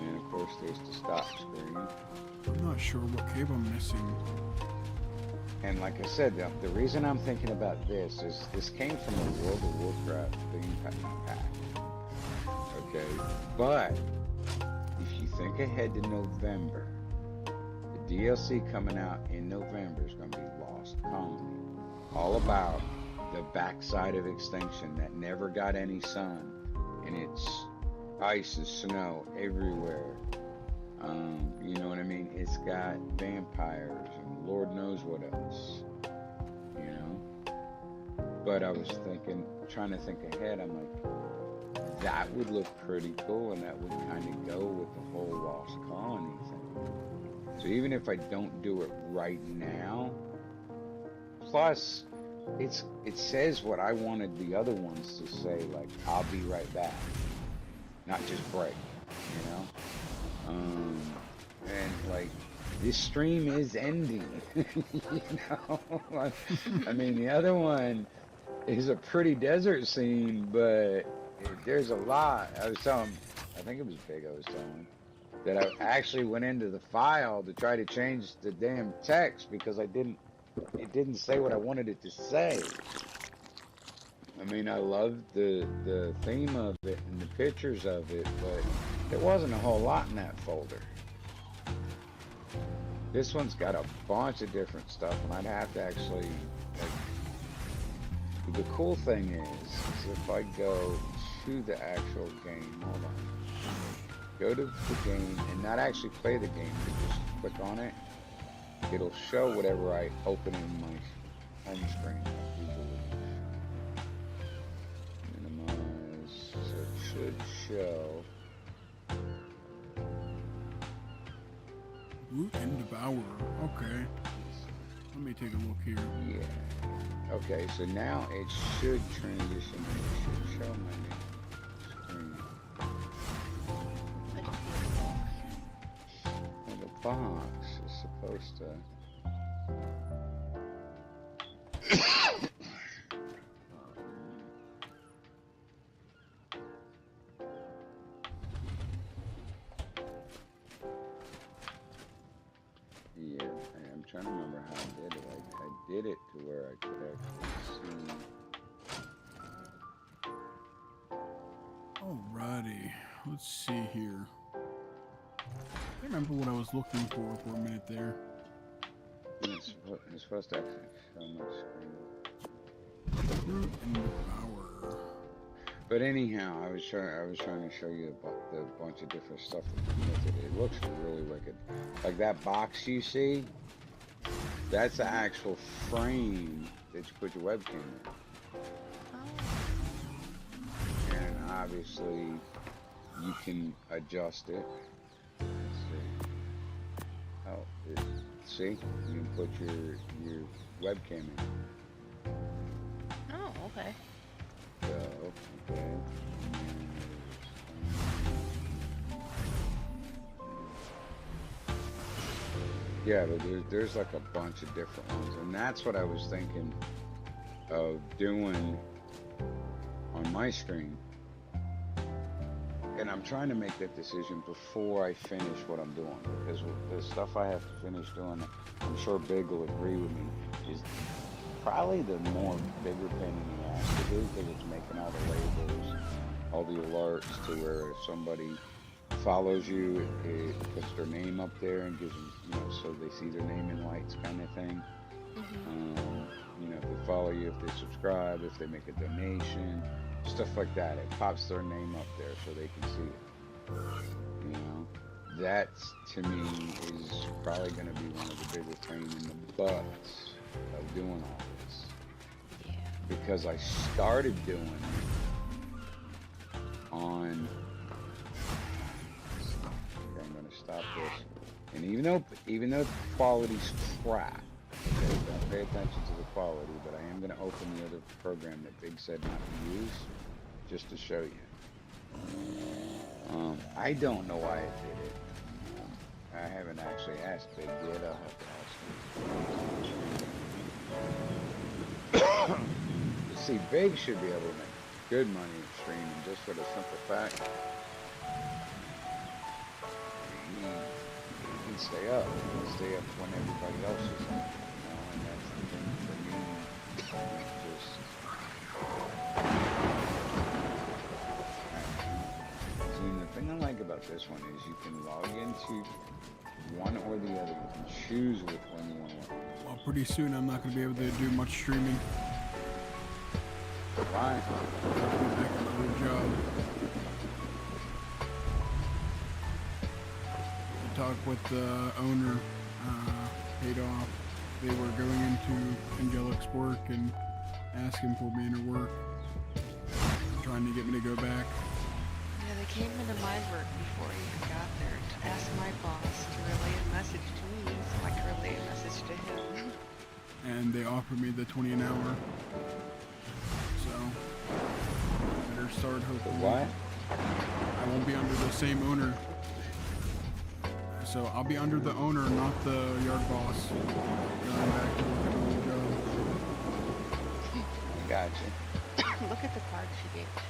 Speaker 7: And of course there's the stop screen.
Speaker 2: I'm not sure what cave I'm missing.
Speaker 7: And like I said, the reason I'm thinking about this is this came from a World of Warcraft theme pack. Okay? But if you think ahead to November, the DLC coming out in November is going to be Lost Colony. All about the backside of extinction that never got any sun. And it's ice and snow everywhere. You know what I mean? It's got vampires and Lord knows what else. You know? But I was trying to think ahead. I'm like, that would look pretty cool, and that would kind of go with the whole Lost Colony thing. So even if I don't do it right now, plus it says what I wanted the other ones to say, like, I'll be right back. Not just break, you know? And like, this stream is ending, you know? I mean, the other one is a pretty desert scene, but there's a lot. I was telling, I think it was Big I was telling, that I actually went into the file to try to change the damn text because it didn't say what I wanted it to say. I mean, I loved the theme of it and the pictures of it, but there wasn't a whole lot in that folder. This one's got a bunch of different stuff, and I'd have to actually, like, the cool thing is if I go to the actual game, hold on, go to the game and not actually play the game, but just click on it, it'll show whatever I open in my home screen. Minimize, so it should show.
Speaker 2: Root and Devour. Okay. Let me take a look here.
Speaker 7: Yeah. Okay, so now it should transition. It should show my screen. Well, the box is supposed to. Yeah, I'm trying to remember how I did it. I did it to where I could actually see.
Speaker 2: Alrighty. Let's see here. I can't remember what I was looking for a minute there.
Speaker 7: Let's It's supposed to actually show my screen.
Speaker 2: Fruit and power.
Speaker 7: But anyhow, I was trying to show you about the bunch of different stuff that comes with it. It looks really wicked. Like that box you see, that's the actual frame that you put your webcam in. And obviously, you can adjust it. Let's see. Oh, see, you can put your webcam in.
Speaker 1: Oh, okay.
Speaker 7: So, okay. Yeah, but there's like a bunch of different ones, and that's what I was thinking of doing on my screen. And I'm trying to make that decision before I finish what I'm doing, because with the stuff I have to finish doing, I'm sure Big will agree with me, is probably the more bigger pain in the ass to do, because it's making all the labels, all the alerts, to where if somebody follows you, it puts their name up there and gives them, so they see their name in lights, kind of thing. If they follow you, if they subscribe, if they make a donation, stuff like that, it pops their name up there so they can see it. That to me is probably going to be one of the bigger pain in the butts of doing all this.
Speaker 1: Yeah.
Speaker 7: Because I started doing it on. I'm going to stop this. And even though the quality's crap, okay, don't pay attention to the quality, but I am going to open the other program that Big said not to use, just to show you. I don't know why it did it. I haven't actually asked Big yet. I'll have to ask him. See, Big should be able to make good money streaming, just for the simple fact he can stay up. He can stay up when everybody else is up. And that's the thing for me. Just the thing I like about this one is you can log into one or the other. You can choose which one you want to log into.
Speaker 2: Well, pretty soon I'm not going to be able to do much streaming.
Speaker 7: Why?
Speaker 2: I'll be back at my old job. I talked with the owner, paid off. They were going into Angelic's work and asking for me to work, trying to get me to go back.
Speaker 1: Yeah, they came into my work before I even got there to ask my boss to relay a message to me so I could relay a message to him.
Speaker 2: And they offered me the 20 an hour. So, I better start hoping.
Speaker 7: What?
Speaker 2: I won't be under the same owner. So I'll be under the owner, not the yard boss. Going back to work at my old job.
Speaker 7: Gotcha.
Speaker 1: Look at the card she gave me.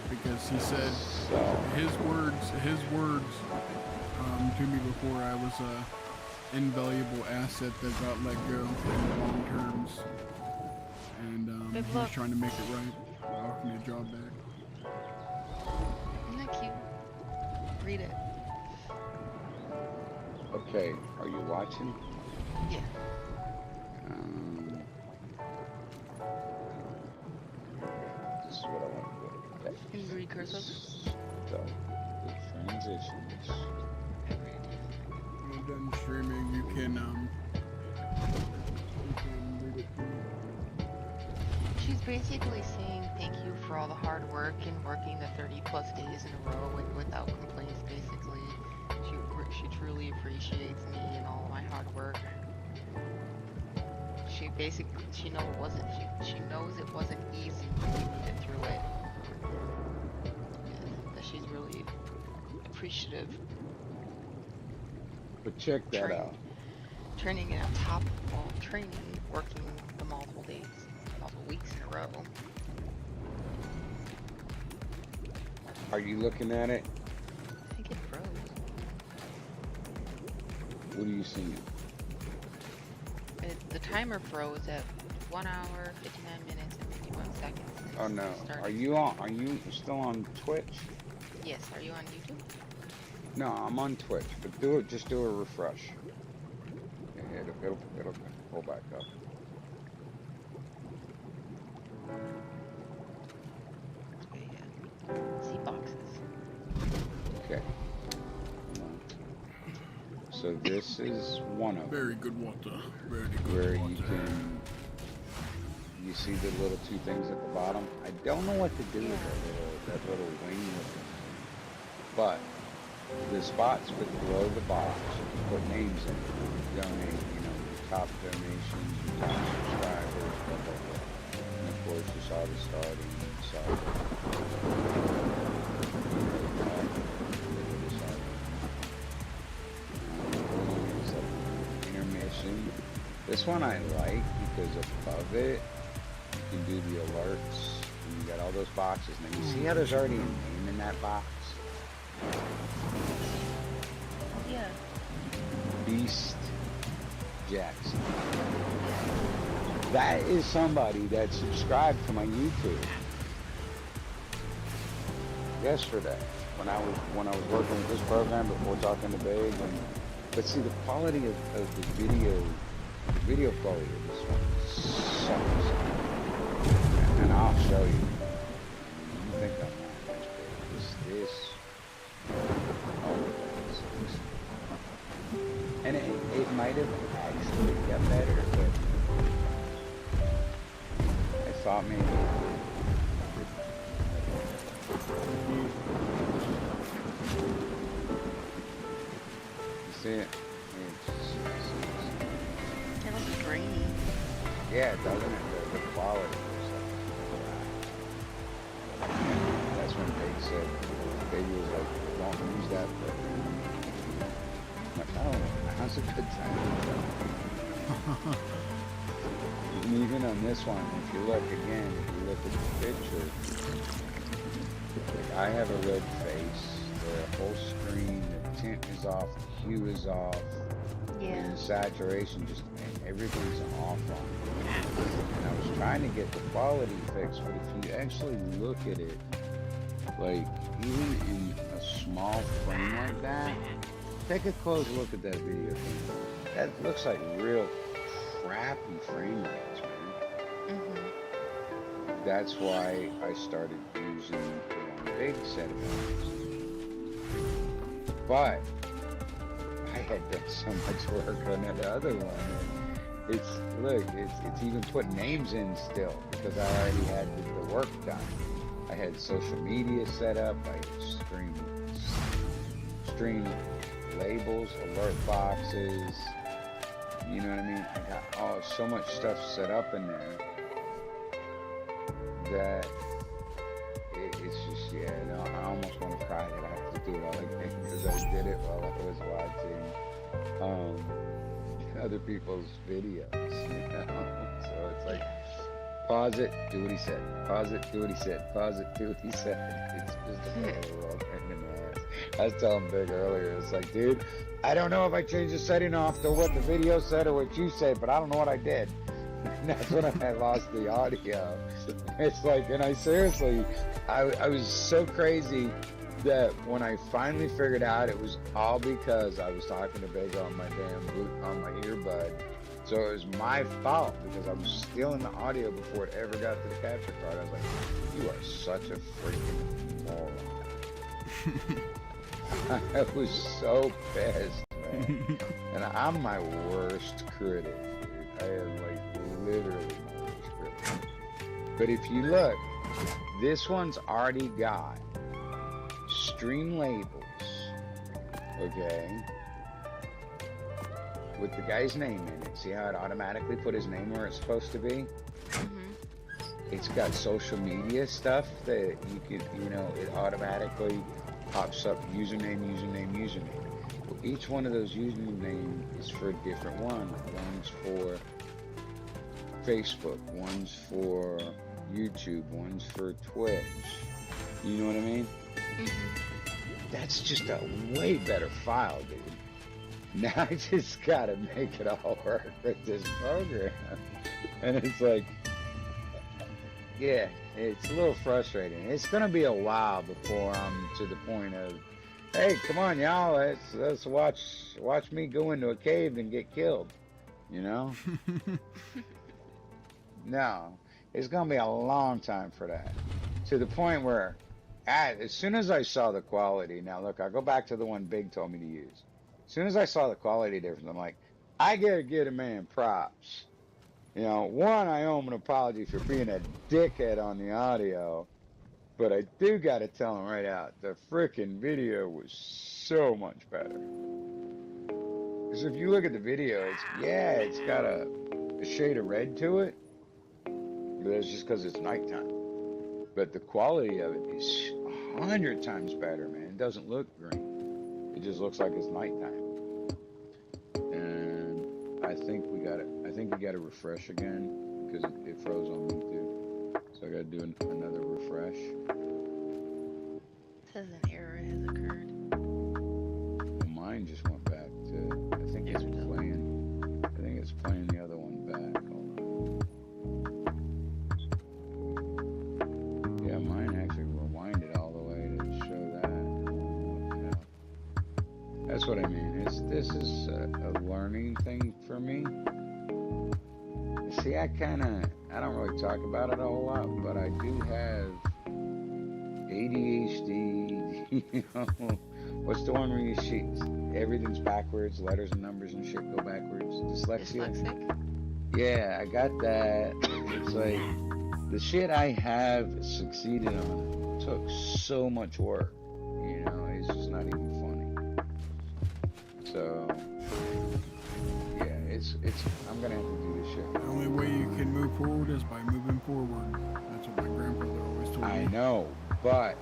Speaker 2: Because he said his words to me before I was a invaluable asset that got let go in the long terms. And he was trying to make it right. Offer me a job back.
Speaker 1: Isn't that cute? Read it.
Speaker 7: Okay, are you watching?
Speaker 1: Yeah.
Speaker 7: This is what I want to do.
Speaker 1: Can you read cursive?
Speaker 7: So, the transitions.
Speaker 2: When I'm done streaming, you can read it to me.
Speaker 1: She's basically saying thank you for all the hard work and working the 30 plus days in a row without complaints. Basically, she truly appreciates me and all my hard work. She knows it wasn't easy to get through it. And that she's really appreciative.
Speaker 7: But check that out.
Speaker 1: Training at top of training, working the multiple days, multiple weeks in a row.
Speaker 7: Are you looking at it?
Speaker 1: I think it froze.
Speaker 7: What are you seeing?
Speaker 1: The timer froze at 1 hour, 59 minutes, and 51 seconds.
Speaker 7: Oh no.
Speaker 1: Started.
Speaker 7: Are you still on Twitch?
Speaker 1: Yes, are you on YouTube?
Speaker 7: No, I'm on Twitch, but just do a refresh. Yeah, it'll It'll pull back up.
Speaker 1: Okay, yeah. See boxes.
Speaker 7: Okay. So this is one of them.
Speaker 2: Very good water. Very good
Speaker 7: Where
Speaker 2: water.
Speaker 7: you see the little two things at the bottom. I don't know what to do with that little wing with them. But the spots below the box, you put names in. Donate, top donations, your top subscribers, blah blah blah. And of course you saw the starting, you saw intermission. This one I like because above it you can do the alerts and you got all those boxes. Now you see how there's already a name in that box?
Speaker 1: Yeah.
Speaker 7: Beast Jackson. That is somebody that subscribed to my YouTube yesterday when I was working with this program before talking to Big. But see, the quality of the video quality of this one sucks. And I'll show you. You think I'm not much big? This. And it might have actually got better, but I thought maybe. You see it?
Speaker 1: It looks grainy.
Speaker 7: Yeah, doesn't it? The quality. That's when Big said, Baby was like, don't use that, but I'm like, oh, now's a good time. And even on this one, if you look again, if you look at the picture, like I have a red face, the whole screen, the tint is off, the hue is off,
Speaker 1: Yeah.
Speaker 7: the saturation, just everything's off on it. And I was trying to get the quality fixed, but if you actually look at it, like even in a small frame like that, take a close look at that video. That looks like real crappy frame rates, man. That's why I started using the one big set of boxes. But I had done so much work on that other one. It's even put names in still because I already had the work done. I had social media set up. I had stream labels, alert boxes. You know what I mean? I got so much stuff set up in there that it's just, I almost want to cry that I have to do it all again because I did it while I was watching other people's videos, So it's like, pause it, do what he said. Pause it, do what he said. Pause it, do what he said. It's just a little pain in the ass. I was telling Big earlier, it's like, dude, I don't know if I changed the setting off to what the video said or what you said, but I don't know what I did. And that's when I lost the audio. It's like, and I seriously, I was so crazy that when I finally figured out it was all because I was talking to Big on my on my earbud. So it was my fault because I was stealing the audio before it ever got to the capture card. I was like, you are such a freaking moron. I was so pissed, man. And I'm my worst critic, dude. I am like literally my worst critic. But if you look, this one's already got stream labels, okay, with the guy's name in it. See how it automatically put his name where it's supposed to be? It's got social media stuff that you could, it automatically pops up username. Well, each one of those username is for a different one. One's for Facebook, one's for YouTube, one's for Twitch. You know what I mean? That's just a way better file, dude. Now I just gotta make it all work with this program. And it's like, yeah, it's a little frustrating. It's gonna be a while before I'm to the point of, hey, come on, y'all, let's watch me go into a cave and get killed. you know? No, it's gonna be a long time for that. To the point where, as soon as I saw the quality, now look, I go back to the one Big told me to use. As soon as I saw the quality difference, I'm like, I gotta give a man props. You know, one, I owe him an apology for being a dickhead on the audio, but I do gotta tell him right out, the frickin' video was so much better. Because if you look at the video, it's got a shade of red to it, but that's just because it's nighttime. But the quality of it is 100 times better, man. It doesn't look green. It just looks like it's nighttime. And I think we got to refresh again because it froze on me too. So I got to do another refresh.
Speaker 1: Says an error has occurred.
Speaker 7: Well, mine just went back to, I think it's playing the other one back. Hold on. Yeah, mine actually rewinded all the way to show that. That's what I mean. This is a learning thing for me. See, I don't really talk about it a whole lot, but I do have ADHD, you know. What's the one where everything's backwards, letters and numbers and shit go backwards? Dyslexia?
Speaker 1: Dyslexic?
Speaker 7: Yeah, I got that. It's like, the shit I have succeeded on took so much work, you know, it's just not even funny. So, yeah, I'm gonna have to do this shit.
Speaker 2: The only way you can move forward is by moving forward. That's what my grandfather always told me.
Speaker 7: I know, but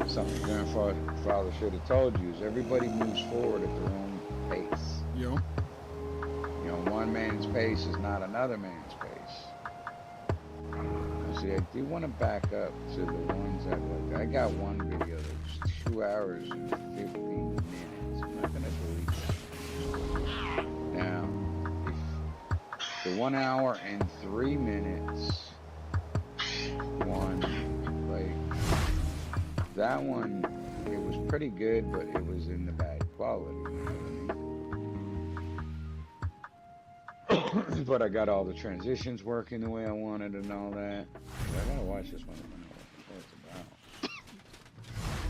Speaker 7: something grandfather should have told you is everybody moves forward at their own pace.
Speaker 2: Yo.
Speaker 7: You know, one man's pace is not another man's pace. See, I do want to back up to the ones that, like, I got one video that's 2 hours and 15 minutes. I'm not gonna delete that. Now, if the 1 hour and 3 minutes one, like, that one, it was pretty good, but it was in the bad quality, you know what I mean? But I got all the transitions working the way I wanted and all that. I gotta watch this one. I don't know what it's about.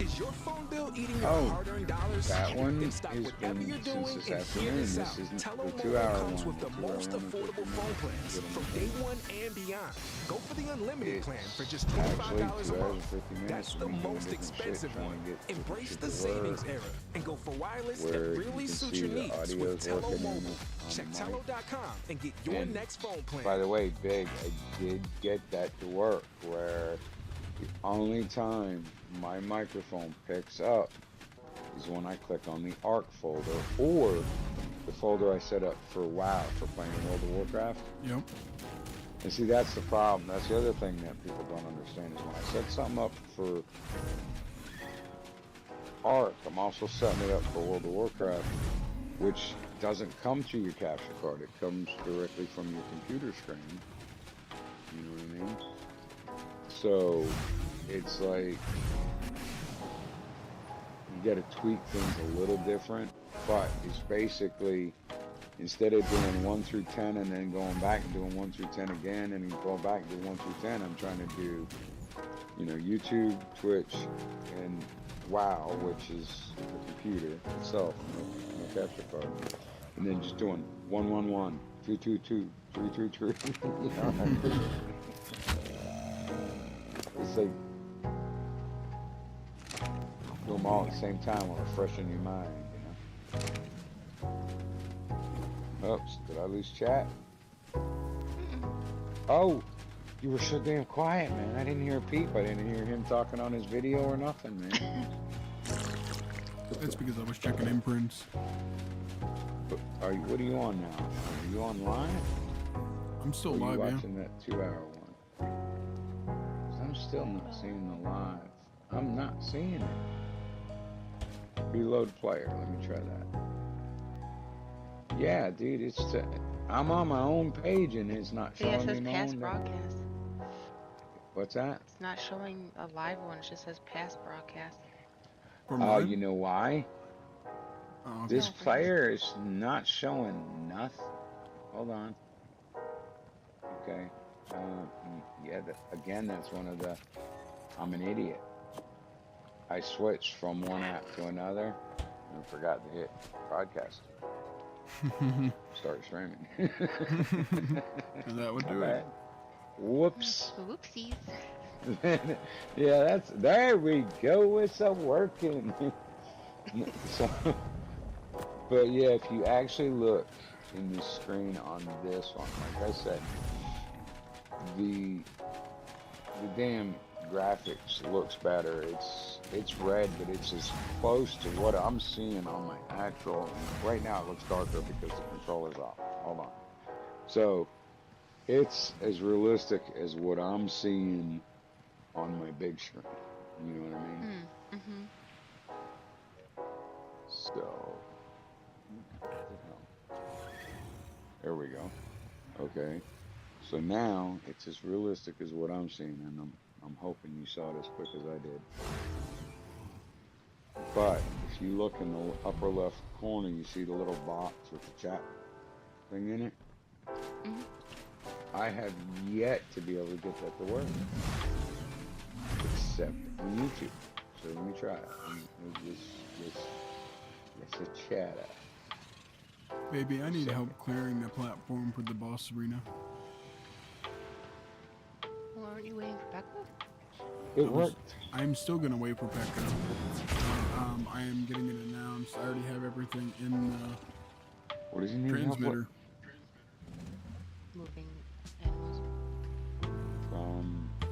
Speaker 6: Is your phone bill eating your
Speaker 7: Oh,
Speaker 6: hard-earned dollars?
Speaker 7: that one
Speaker 6: Then stop
Speaker 7: has
Speaker 6: whatever
Speaker 7: been
Speaker 6: you're doing
Speaker 7: since this
Speaker 6: and hear
Speaker 7: afternoon.
Speaker 6: this
Speaker 7: This
Speaker 6: out.
Speaker 7: is the
Speaker 6: Telephone
Speaker 7: 2 hour
Speaker 6: comes
Speaker 7: one.
Speaker 6: with the most affordable phone plans from day one and beyond. Go for the unlimited plan for just
Speaker 7: Actually,
Speaker 6: $25
Speaker 7: 2
Speaker 6: a
Speaker 7: hours and
Speaker 6: month.
Speaker 7: 50 minutes.
Speaker 6: That's the
Speaker 7: of me doing
Speaker 6: most
Speaker 7: different shit,
Speaker 6: expensive
Speaker 7: trying
Speaker 6: one.
Speaker 7: to get
Speaker 6: Embrace
Speaker 7: shit
Speaker 6: the
Speaker 7: to
Speaker 6: savings
Speaker 7: work,
Speaker 6: era and go for wireless
Speaker 7: where
Speaker 6: that
Speaker 7: you
Speaker 6: really
Speaker 7: can
Speaker 6: suits
Speaker 7: see
Speaker 6: your
Speaker 7: the
Speaker 6: needs
Speaker 7: audio's
Speaker 6: with Tello
Speaker 7: working
Speaker 6: Mobile.
Speaker 7: on
Speaker 6: Check
Speaker 7: the mic.
Speaker 6: Tello.com and get your
Speaker 7: And
Speaker 6: next phone plan.
Speaker 7: by the way, Big, I did get that to work, where the only time my microphone picks up is when I click on the ARC folder, or the folder I set up for WoW, for playing World of Warcraft.
Speaker 2: Yep.
Speaker 7: And see, that's the problem. That's the other thing that people don't understand, is when I set something up for ARC, I'm also setting it up for World of Warcraft, which doesn't come through your capture card. It comes directly from your computer screen. You know what I mean? So, it's like, you gotta tweak things a little different, but it's basically, instead of doing 1 through 10 and then going back and doing 1 through 10 again and then going back and do 1 through 10, I'm trying to do, you know, YouTube, Twitch, and WoW, which is the computer itself, on the capture card, and then just doing 1, 1, 1, 2, 2, 2, 3, 3, 3. You know? It's like, do them all at the same time while they're fresh in your mind, you know? Oops, did I lose chat? Oh, you were so damn quiet, man. I didn't hear a peep. I didn't hear him talking on his video or nothing, man.
Speaker 2: That's because I was checking imprints.
Speaker 7: But what are you on now? Are you on live?
Speaker 2: I'm still
Speaker 7: Or are you
Speaker 2: live, yeah.
Speaker 7: watching that 2 hour one? 'Cause I'm still not seeing the live. I'm not seeing it. Reload player. Let me try that. Yeah, dude, I'm on my own page and it's not
Speaker 1: Yeah, it
Speaker 7: showing
Speaker 1: says
Speaker 7: me no
Speaker 1: past
Speaker 7: one.
Speaker 1: broadcast.
Speaker 7: What's that?
Speaker 1: It's not showing a live one, it just says past broadcast.
Speaker 2: For
Speaker 7: Oh,
Speaker 2: mine?
Speaker 7: you know why?
Speaker 2: Oh, okay.
Speaker 7: This
Speaker 1: No, for yours.
Speaker 7: player is not showing nothing. Hold on. Okay. Yeah, again, that's one of the. I'm an idiot. I switched from one app to another and forgot to hit broadcast. Start streaming.
Speaker 2: And that would
Speaker 7: My
Speaker 2: do
Speaker 7: bad.
Speaker 2: it.
Speaker 7: Whoops.
Speaker 1: Whoopsies.
Speaker 7: Yeah, there we go. It's a working. So, but yeah, if you actually look in the screen on this one, like I said, the damn graphics looks better. It's red, but it's as close to what I'm seeing on my actual. Right now, it looks darker because the controller's off. Hold on. So it's as realistic as what I'm seeing on my big screen. You know what I mean?
Speaker 1: Mm-hmm.
Speaker 7: So, what the hell? There we go. Okay. So now it's as realistic as what I'm seeing, and I'm hoping you saw it as quick as I did. But if you look in the upper left corner, you see the little box with the chat thing in it.
Speaker 1: Mm-hmm.
Speaker 7: I have yet to be able to get that to work, except on YouTube. So let me try it. It's a chat app.
Speaker 2: Baby, I need help clearing the platform for the boss arena.
Speaker 1: Well, aren't you waiting for Becca?
Speaker 7: It worked.
Speaker 2: I'm still gonna wait for Becca. I am getting it announced. I already have everything in the
Speaker 7: What does he need help with?
Speaker 2: transmitter.
Speaker 1: Moving animals.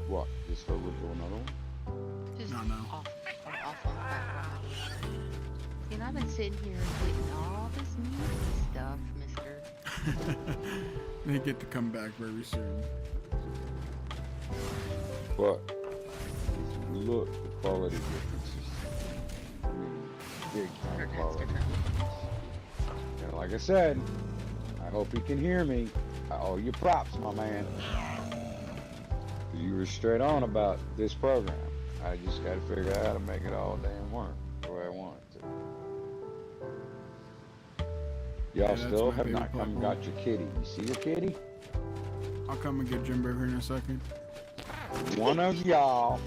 Speaker 7: What? Just go with another one?
Speaker 1: Just
Speaker 2: No.
Speaker 1: off on the background. And I've been sitting here getting all this new stuff, mister.
Speaker 2: They get to come back very soon.
Speaker 7: But if you look, the quality differences. I mean, big time quality. And like I said, I hope you can hear me. I owe you props, my man. You were straight on about this program. I just got to figure out how to make it all damn work the way I want it to. Y'all
Speaker 2: that's
Speaker 7: still
Speaker 2: my
Speaker 7: have
Speaker 2: favorite
Speaker 7: not come and
Speaker 2: platform.
Speaker 7: got your kitty. You see your kitty?
Speaker 2: I'll come and get Jimbo here in a second.
Speaker 7: One of y'all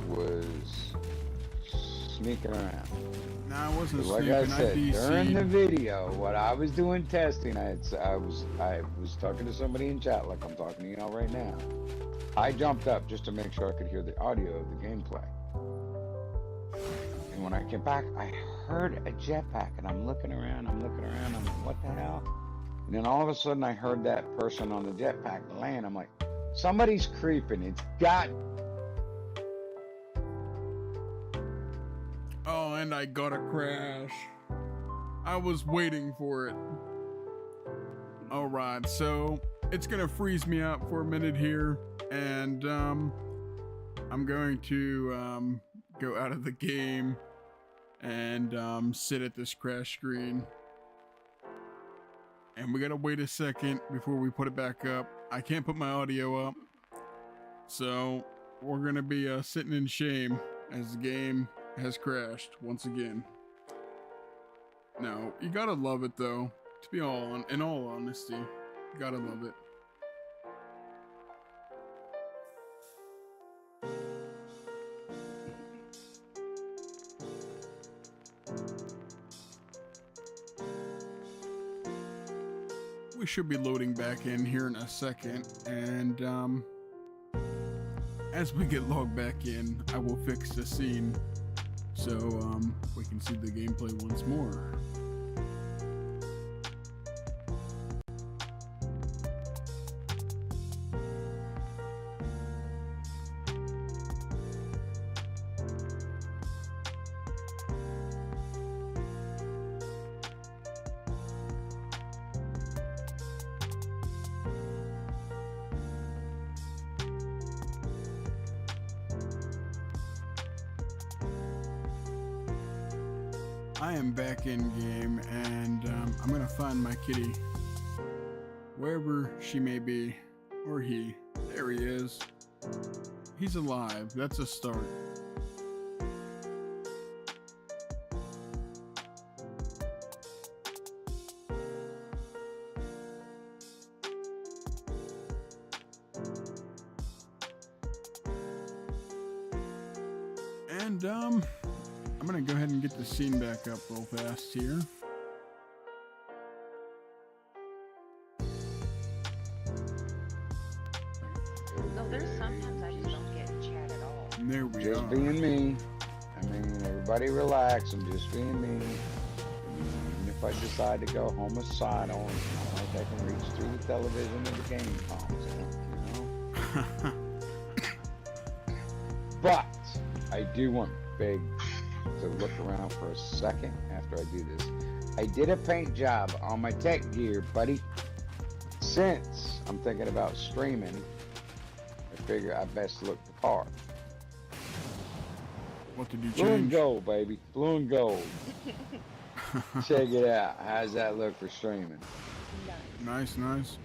Speaker 7: was sneaking around.
Speaker 2: Nah, I wasn't
Speaker 7: Like
Speaker 2: sneaking.
Speaker 7: I said, during the
Speaker 2: DC'd.
Speaker 7: video, what I was doing testing, I was talking to somebody in chat like I'm talking to y'all right now. I jumped up just to make sure I could hear the audio of the gameplay. And when I came back, I heard a jetpack, and I'm looking around, I'm like, what the hell? And then all of a sudden, I heard that person on the jetpack land. I'm like, somebody's creeping. It's got.
Speaker 2: Oh, and I got a crash. I was waiting for it. Alright, so it's gonna freeze me out for a minute here, and I'm going to go out of the game and sit at this crash screen. And we gotta wait a second before we put it back up. I can't put my audio up, so we're gonna be sitting in shame as the game has crashed once again. Now, you gotta love it though. To be in all honesty, you gotta love it. We should be loading back in here in a second, and as we get logged back in, I will fix the scene so we can see the gameplay once more. I am back in game, and I'm gonna find my kitty wherever she may be, or he. There he is. He's alive. That's a start. And I'm gonna go ahead and get the scene back up real fast here.
Speaker 1: No, there's sometimes I just don't get chat at all.
Speaker 2: And there we
Speaker 7: Just
Speaker 2: are.
Speaker 7: being me. I mean, everybody relax. I'm just being me. Even if I decide to go homicidal, it's not like I can reach through the television to the game console, you know? But I do want Big to look around for a second after I do this. I did a paint job on my tech gear, buddy. Since I'm thinking about streaming, I figure I best look the part.
Speaker 2: What did you
Speaker 7: Blue and
Speaker 2: change?
Speaker 7: gold, baby. Blue and gold. Check it out. How's that look for streaming?
Speaker 2: Nice, nice.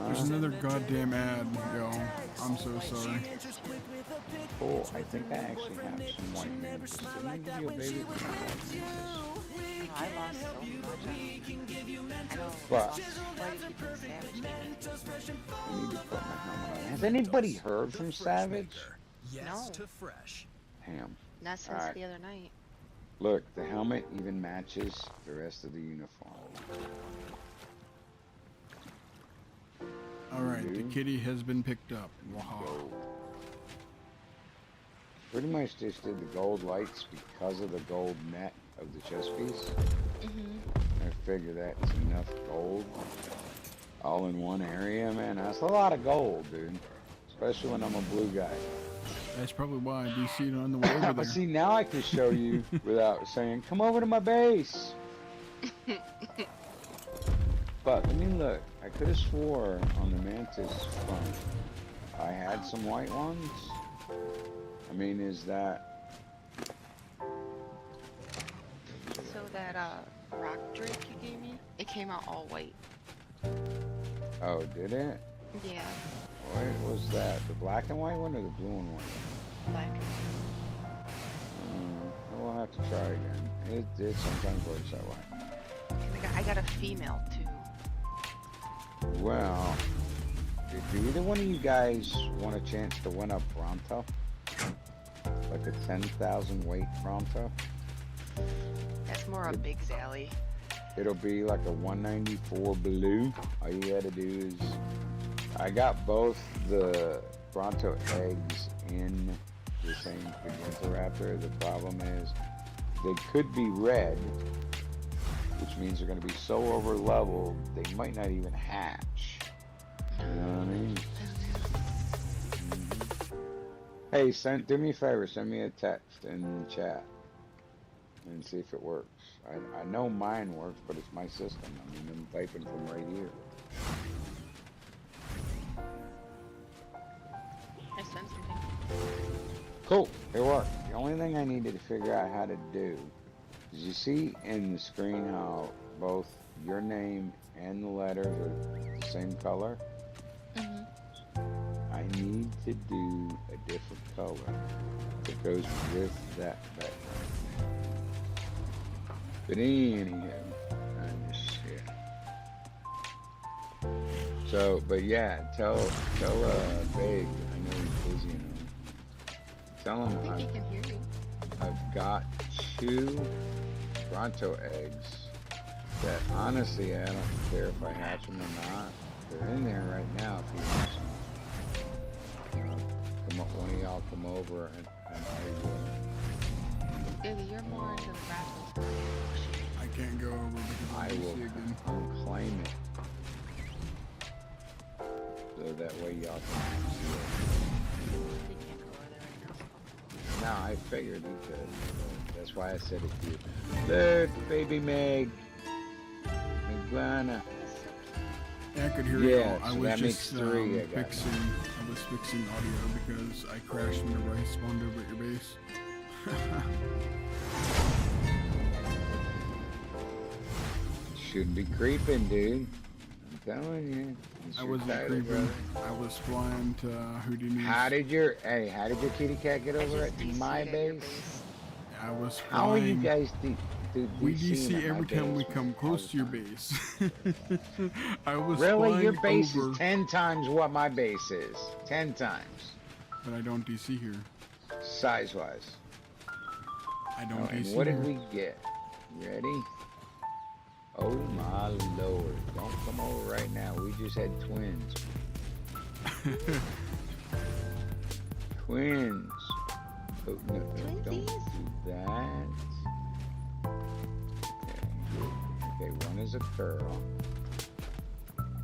Speaker 2: There's another goddamn ad, yo. I'm so sorry.
Speaker 7: Cool. I think I actually have some white mints. Didn't I give you a baby?
Speaker 1: I lost so much. I know.
Speaker 7: But
Speaker 1: I lost quite a few from Savage Gaming.
Speaker 7: I need to put my helmet on. Has anybody heard from Savage?
Speaker 1: No.
Speaker 7: Damn.
Speaker 1: Not since
Speaker 7: Alright.
Speaker 1: the other night.
Speaker 7: Look, the helmet even matches the rest of the uniform.
Speaker 2: Alright, the kitty has been picked up. Wow.
Speaker 7: Gold. Pretty much just did the gold lights because of the gold net of the chest piece. I figure that's enough gold all in one area, man. That's a lot of gold, dude. Especially when I'm a blue guy.
Speaker 2: That's probably why I DC'd on the way over
Speaker 7: But
Speaker 2: there.
Speaker 7: see, now I can show you without saying, come over to my base. But I mean, look, I could have swore on the Mantis front I had some white ones. I mean, is that...
Speaker 1: So that rock drake you gave me, it came out all white.
Speaker 7: Oh, did it?
Speaker 1: Yeah,
Speaker 7: What was that? The black and white one or the blue and white?
Speaker 1: black.
Speaker 7: We'll have to try again. It sometimes works that way.
Speaker 1: I got a female too.
Speaker 7: Well, do either one of you guys want a chance to win a Pronto? Like a 10,000 weight Pronto?
Speaker 1: That's more a big Zally.
Speaker 7: It'll be like a 194 blue. All you gotta do is... I got both the Pronto eggs in the same Raptor. The problem is they could be red, which means they're going to be so over leveled they might not even hatch. You know what I mean? Hey, do me a favor, send me a text in chat and see if it works. I know mine works, but it's my system. I mean, I'm typing from right here.
Speaker 1: I sent something.
Speaker 7: Cool, it worked. The only thing I needed to figure out how to do is you see in the screen how both your name and the letters are the same color? I need to do a different color that goes with that background. But anyhow, I'm just shit. So, but yeah, tell Big, I know he's busy and tell
Speaker 1: I
Speaker 7: him
Speaker 1: think he can hear you.
Speaker 7: I've got 2 Pronto eggs that honestly I don't care if I hatch them or not. They're in there right now if you want some. One of y'all come over and I will.
Speaker 1: Baby, you're more into the raffles.
Speaker 2: I can't go over because
Speaker 7: I
Speaker 2: of
Speaker 7: will
Speaker 2: DC again.
Speaker 7: unclaim it. So that way y'all can see
Speaker 1: They can't go over there right
Speaker 7: it.
Speaker 1: now.
Speaker 7: No, I figured you could. That's why I said it to you. Look, baby Meg. Iguana.
Speaker 2: Yeah, I could hear
Speaker 7: Yeah,
Speaker 2: you. I
Speaker 7: so
Speaker 2: was
Speaker 7: that makes
Speaker 2: just
Speaker 7: 3 I got.
Speaker 2: fixing audio because I crashed whenever I spawned over at your base.
Speaker 7: Shouldn't be creeping, dude. I'm telling you. It's
Speaker 2: I
Speaker 7: your
Speaker 2: wasn't
Speaker 7: title,
Speaker 2: creeping.
Speaker 7: brother.
Speaker 2: I was flying to Houdini's.
Speaker 7: How did your kitty cat get over
Speaker 1: I
Speaker 7: at
Speaker 1: just
Speaker 7: my
Speaker 1: DC'd at your
Speaker 7: base?
Speaker 2: I was
Speaker 7: How are you
Speaker 2: flying.
Speaker 7: guys Dude,
Speaker 2: We
Speaker 7: DCing at
Speaker 2: DC
Speaker 7: my
Speaker 2: every time we
Speaker 7: base,
Speaker 2: come
Speaker 7: man, all
Speaker 2: close
Speaker 7: the
Speaker 2: to your
Speaker 7: time.
Speaker 2: base. I was
Speaker 7: Really? Your
Speaker 2: flying
Speaker 7: base
Speaker 2: over,
Speaker 7: is 10 times what my base is. 10 times.
Speaker 2: but I don't DC here.
Speaker 7: Size-wise.
Speaker 2: I
Speaker 7: Oh,
Speaker 2: don't
Speaker 7: and
Speaker 2: DC
Speaker 7: what did
Speaker 2: here.
Speaker 7: we get? Ready? Oh my lord. Don't come over right now. We just had twins. Twins. Oh, no, no, don't do that. Okay, one is a girl.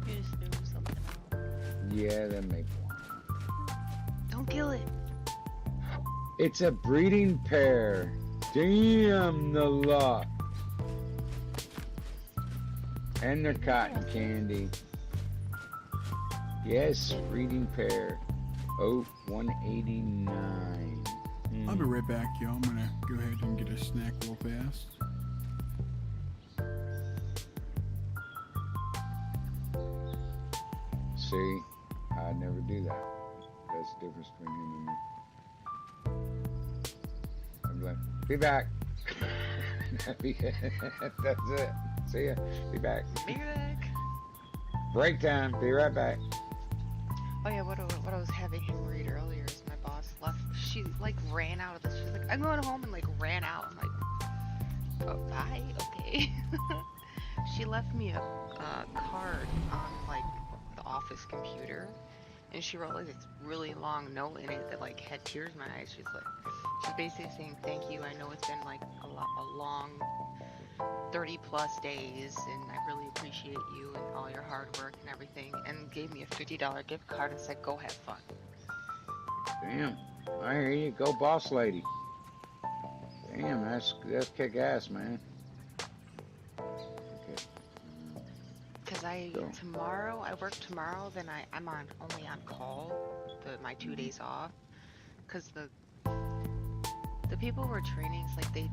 Speaker 1: You just threw something out.
Speaker 7: Yeah, then make one.
Speaker 1: Don't kill it.
Speaker 7: It's a breeding pair. Damn the luck. And they're cotton candy. Yes, breeding pair. Oh, 189.
Speaker 2: I'll be right back, y'all. I'm gonna go ahead and get a snack real fast.
Speaker 7: See, I'd never do that. That's the difference between him and me. I'm like, be back. That's it. See ya. Be back.
Speaker 1: Be back.
Speaker 7: Break time. Be right back.
Speaker 1: Oh yeah, what I was having him read earlier is my boss left. She like ran out of this. She's like, I'm going home, and like ran out. I'm like, oh, bye. Okay. She left me a card on like the office computer, and she wrote like this really long note in it that like had tears in my eyes. She's basically saying thank you. I know it's been like a long 30 plus days, and I really appreciate you and all your hard work and everything, and gave me a $50 gift card and said go have fun.
Speaker 7: Damn. I hear you. Go, boss lady. Damn, that's kick ass, man. Okay.
Speaker 1: Because
Speaker 7: Go.
Speaker 1: tomorrow I work tomorrow, then I'm only on call my 2 days off, because the people we're training is like they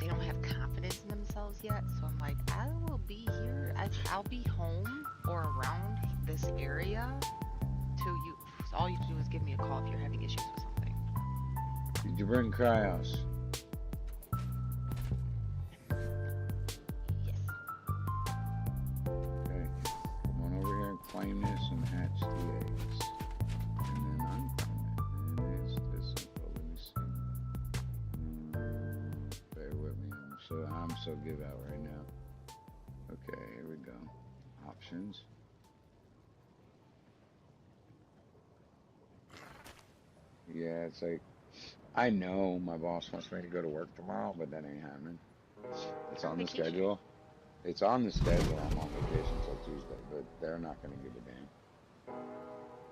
Speaker 1: don't have confidence in themselves yet. So I'm like, I will be here. I'll be home or around this area till you. So all you have to do is give me a call if you're having issues with something.
Speaker 7: Did you bring cryos?
Speaker 1: Yes.
Speaker 7: Okay. Come on over here and claim this and hatch the eggs. And then unclaim it. And it's this simple. Let me see. Bear with me. I'm so give out right now. Okay, here we go. Options. Yeah, it's like, I know my boss wants me to go to work tomorrow, but that ain't happening. It's on the
Speaker 1: Vacation.
Speaker 7: schedule. It's on the schedule. I'm on vacation till Tuesday, but they're not going to give a damn.